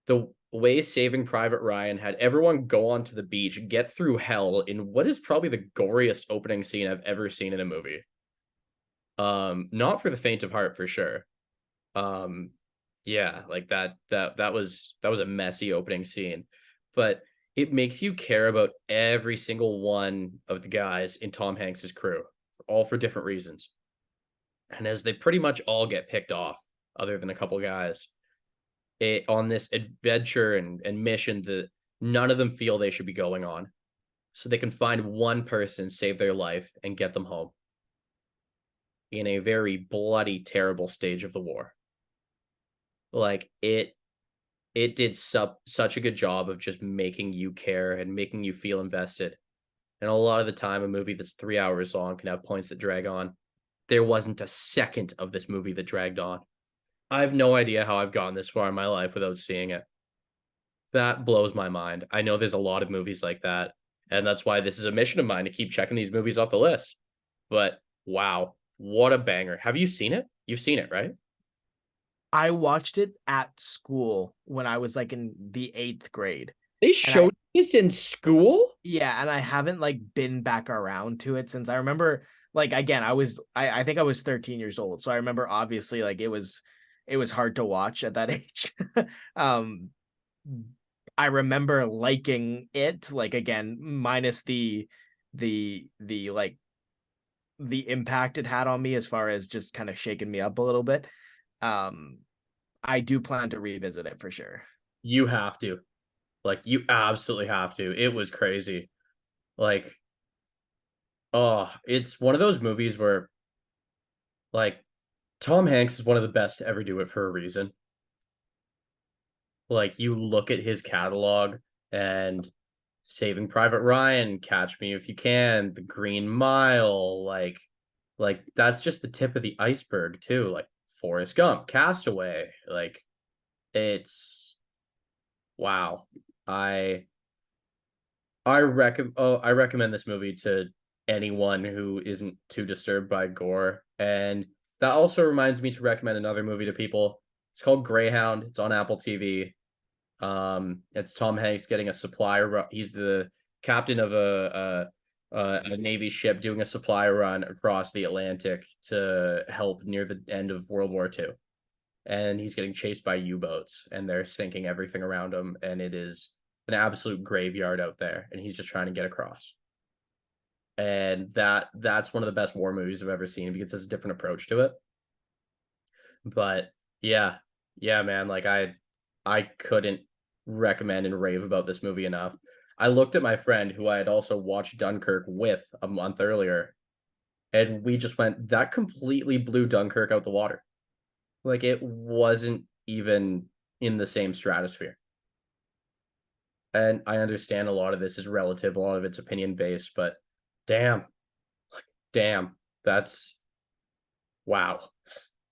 [SPEAKER 1] the way Saving Private Ryan had everyone go onto the beach, get through hell in what is probably the goriest opening scene I've ever seen in a movie. Not for the faint of heart for sure. Um, yeah, like that was a messy opening scene, but it makes you care about every single one of the guys in Tom Hanks's crew, all for different reasons. And as they pretty much all get picked off, other than a couple guys, on this adventure and mission that none of them feel they should be going on, so they can find one person, save their life, and get them home in a very bloody, terrible stage of the war. Like it did such a good job of just making you care and making you feel invested. And a lot of the time, a movie that's 3 hours long can have points that drag on. There wasn't a second of this movie that dragged on. I have no idea how I've gotten this far in my life without seeing it. That blows my mind. I know there's a lot of movies like that, and that's why this is a mission of mine to keep checking these movies off the list. But wow, what a banger. Have you seen it? You've seen it, right?
[SPEAKER 2] I watched it at school when I was like in the 8th grade.
[SPEAKER 1] They
[SPEAKER 2] And I
[SPEAKER 1] showed this in school?
[SPEAKER 2] Yeah, and I haven't like been back around to it since. I remember like again, I think I was 13 years old. So I remember obviously like it was hard to watch at that age. um I remember liking it, like again, minus the like the impact it had on me as far as just kind of shaking me up a little bit. Um I do plan to revisit it for sure.
[SPEAKER 1] You have to. Like, you absolutely have to. It was crazy. Like, oh, it's one of those movies where, like, Tom Hanks is one of the best to ever do it for a reason. Like, you look at his catalog and Saving Private Ryan, Catch Me If You Can, The Green Mile, like that's just the tip of the iceberg too. Like Forrest Gump, Castaway, like it's wow. I I recommend this movie to anyone who isn't too disturbed by gore. And that also reminds me to recommend another movie to people. It's called Greyhound. It's on Apple TV. It's Tom Hanks getting a supply run. He's the captain of a Navy ship doing a supply run across the Atlantic to help near the end of World War II. And he's getting chased by U-boats and they're sinking everything around him. And it is an absolute graveyard out there. And he's just trying to get across. And that's one of the best war movies I've ever seen because it's a different approach to it. But yeah, yeah, man, like I couldn't recommend and rave about this movie enough. I looked at my friend who I had also watched Dunkirk with a month earlier, and we just went, that completely blew Dunkirk out the water. Like it wasn't even in the same stratosphere. And I understand a lot of this is relative, a lot of it's opinion based, but damn, damn, that's wow.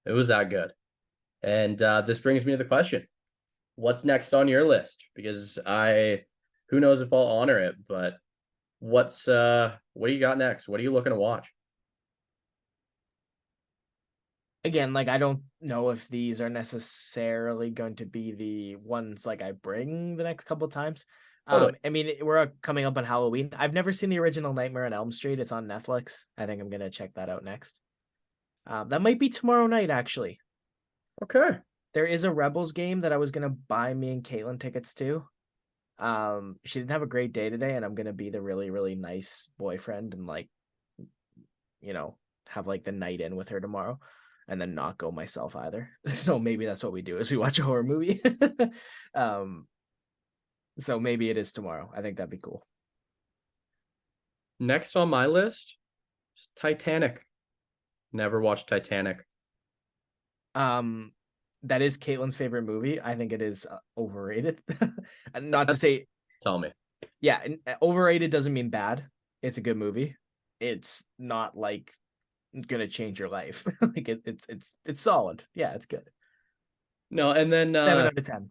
[SPEAKER 1] It was that good. And this brings me to the question: what's next on your list? Because who knows if I'll honor it, but what do you got next? What are you looking to watch?
[SPEAKER 2] Again, like I don't know if these are necessarily going to be the ones like I bring the next couple times.
[SPEAKER 1] Totally.
[SPEAKER 2] I mean, we're coming up on Halloween. I've never seen the original Nightmare on Elm Street. It's on Netflix. I think I'm gonna check that out next. That might be tomorrow night, actually.
[SPEAKER 1] Okay.
[SPEAKER 2] There is a Rebels game that I was gonna buy me and Caitlin tickets to. She didn't have a great day today, and I'm gonna be the really, really nice boyfriend and like, have like the night in with her tomorrow, and then not go myself either. So maybe that's what we do is we watch a horror movie. um, so maybe it is tomorrow. I think that'd be cool.
[SPEAKER 1] Next on my list is Titanic. Never watched Titanic.
[SPEAKER 2] Um, that is Caitlin's favorite movie. I think it is overrated. Not to say,
[SPEAKER 1] Tell me.
[SPEAKER 2] yeah, overrated doesn't mean bad. It's a good movie. It's not like gonna change your life. Like it's solid. Yeah, it's good.
[SPEAKER 1] No, and then
[SPEAKER 2] 7 out of 10.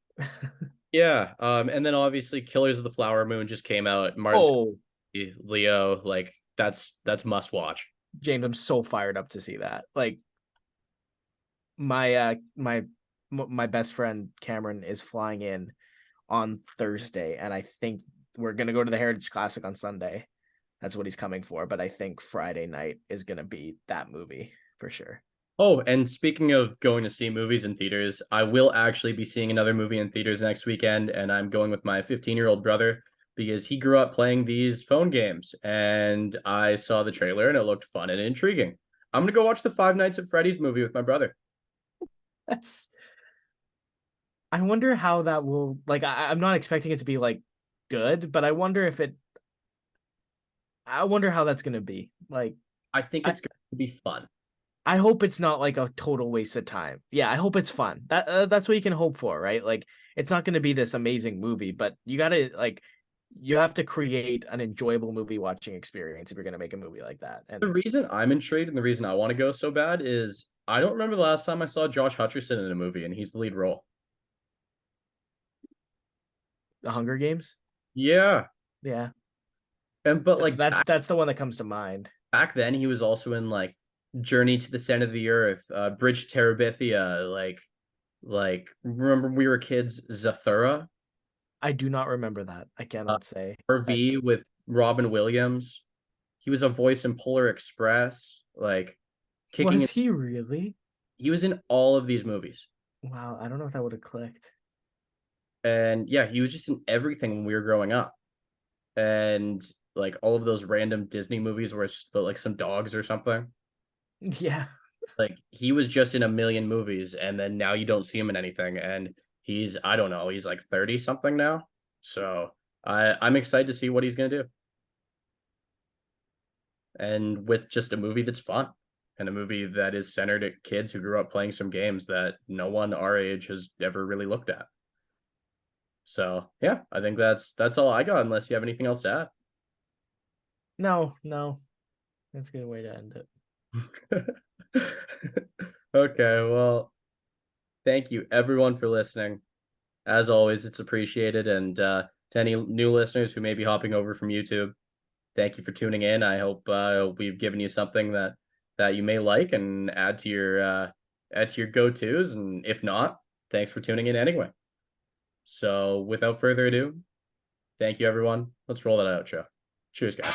[SPEAKER 1] yeah, and then obviously Killers of the Flower Moon just came out. Martin
[SPEAKER 2] Oh,
[SPEAKER 1] Leo, like that's must watch.
[SPEAKER 2] James, I'm so fired up to see that. Like my best friend Cameron is flying in on Thursday, and I think we're gonna go to the Heritage Classic on Sunday. That's what he's coming for, but I think Friday night is gonna be that movie for sure.
[SPEAKER 1] Oh, and speaking of going to see movies in theaters, I will actually be seeing another movie in theaters next weekend, and I'm going with my 15-year-old brother because he grew up playing these phone games, and I saw the trailer and it looked fun and intriguing. I'm gonna go watch the Five Nights at Freddy's movie with my brother.
[SPEAKER 2] That's I wonder how that will like I'm not expecting it to be like good, but I wonder how that's gonna be. Like
[SPEAKER 1] I think
[SPEAKER 2] I
[SPEAKER 1] it's going to be fun.
[SPEAKER 2] I hope it's not like a total waste of time. Yeah, I hope it's fun. That's what you can hope for, right? Like it's not going to be this amazing movie, but you have to create an enjoyable movie watching experience if you're going to make a movie like that.
[SPEAKER 1] The
[SPEAKER 2] And
[SPEAKER 1] reason I'm intrigued and the reason I want to go so bad is I don't remember the last time I saw Josh Hutcherson in a movie and he's the lead role.
[SPEAKER 2] the Hunger Games,
[SPEAKER 1] Yeah.
[SPEAKER 2] yeah,
[SPEAKER 1] And but like
[SPEAKER 2] that's the one that comes to mind.
[SPEAKER 1] back then he was also in like Journey to the Center of the Earth, Bridge to Terabithia, like remember we were kids, Zathura,
[SPEAKER 2] I do not remember that. I
[SPEAKER 1] uh,
[SPEAKER 2] cannot say.
[SPEAKER 1] RV with Robin Williams. He was a voice in Polar Express, like kicking
[SPEAKER 2] Was
[SPEAKER 1] in,
[SPEAKER 2] he really?
[SPEAKER 1] he was in all of these movies.
[SPEAKER 2] Wow, I don't know if that would have clicked.
[SPEAKER 1] And yeah, he was just in everything when we were growing up. And like all of those random Disney movies where it's like some dogs or something.
[SPEAKER 2] Yeah.
[SPEAKER 1] Like he was just in a million movies and then now you don't see him in anything and he's I don't know, he's like 30 something now. So I'm excited to see what he's going to do. And with just a movie that's fun and a movie that is centered at kids who grew up playing some games that no one our age has ever really looked at. So, yeah, I think that's all I got unless you have anything else to add.
[SPEAKER 2] No, no. That's a good way to end it.
[SPEAKER 1] Okay, well, thank you everyone for listening. As always, it's appreciated. And to any new listeners who may be hopping over from YouTube, thank you for tuning in. I hope we've given you something that you may like and add to your go-tos. And if not, thanks for tuning in anyway. So without further ado, thank you everyone. Let's roll that outro. Cheers, guys.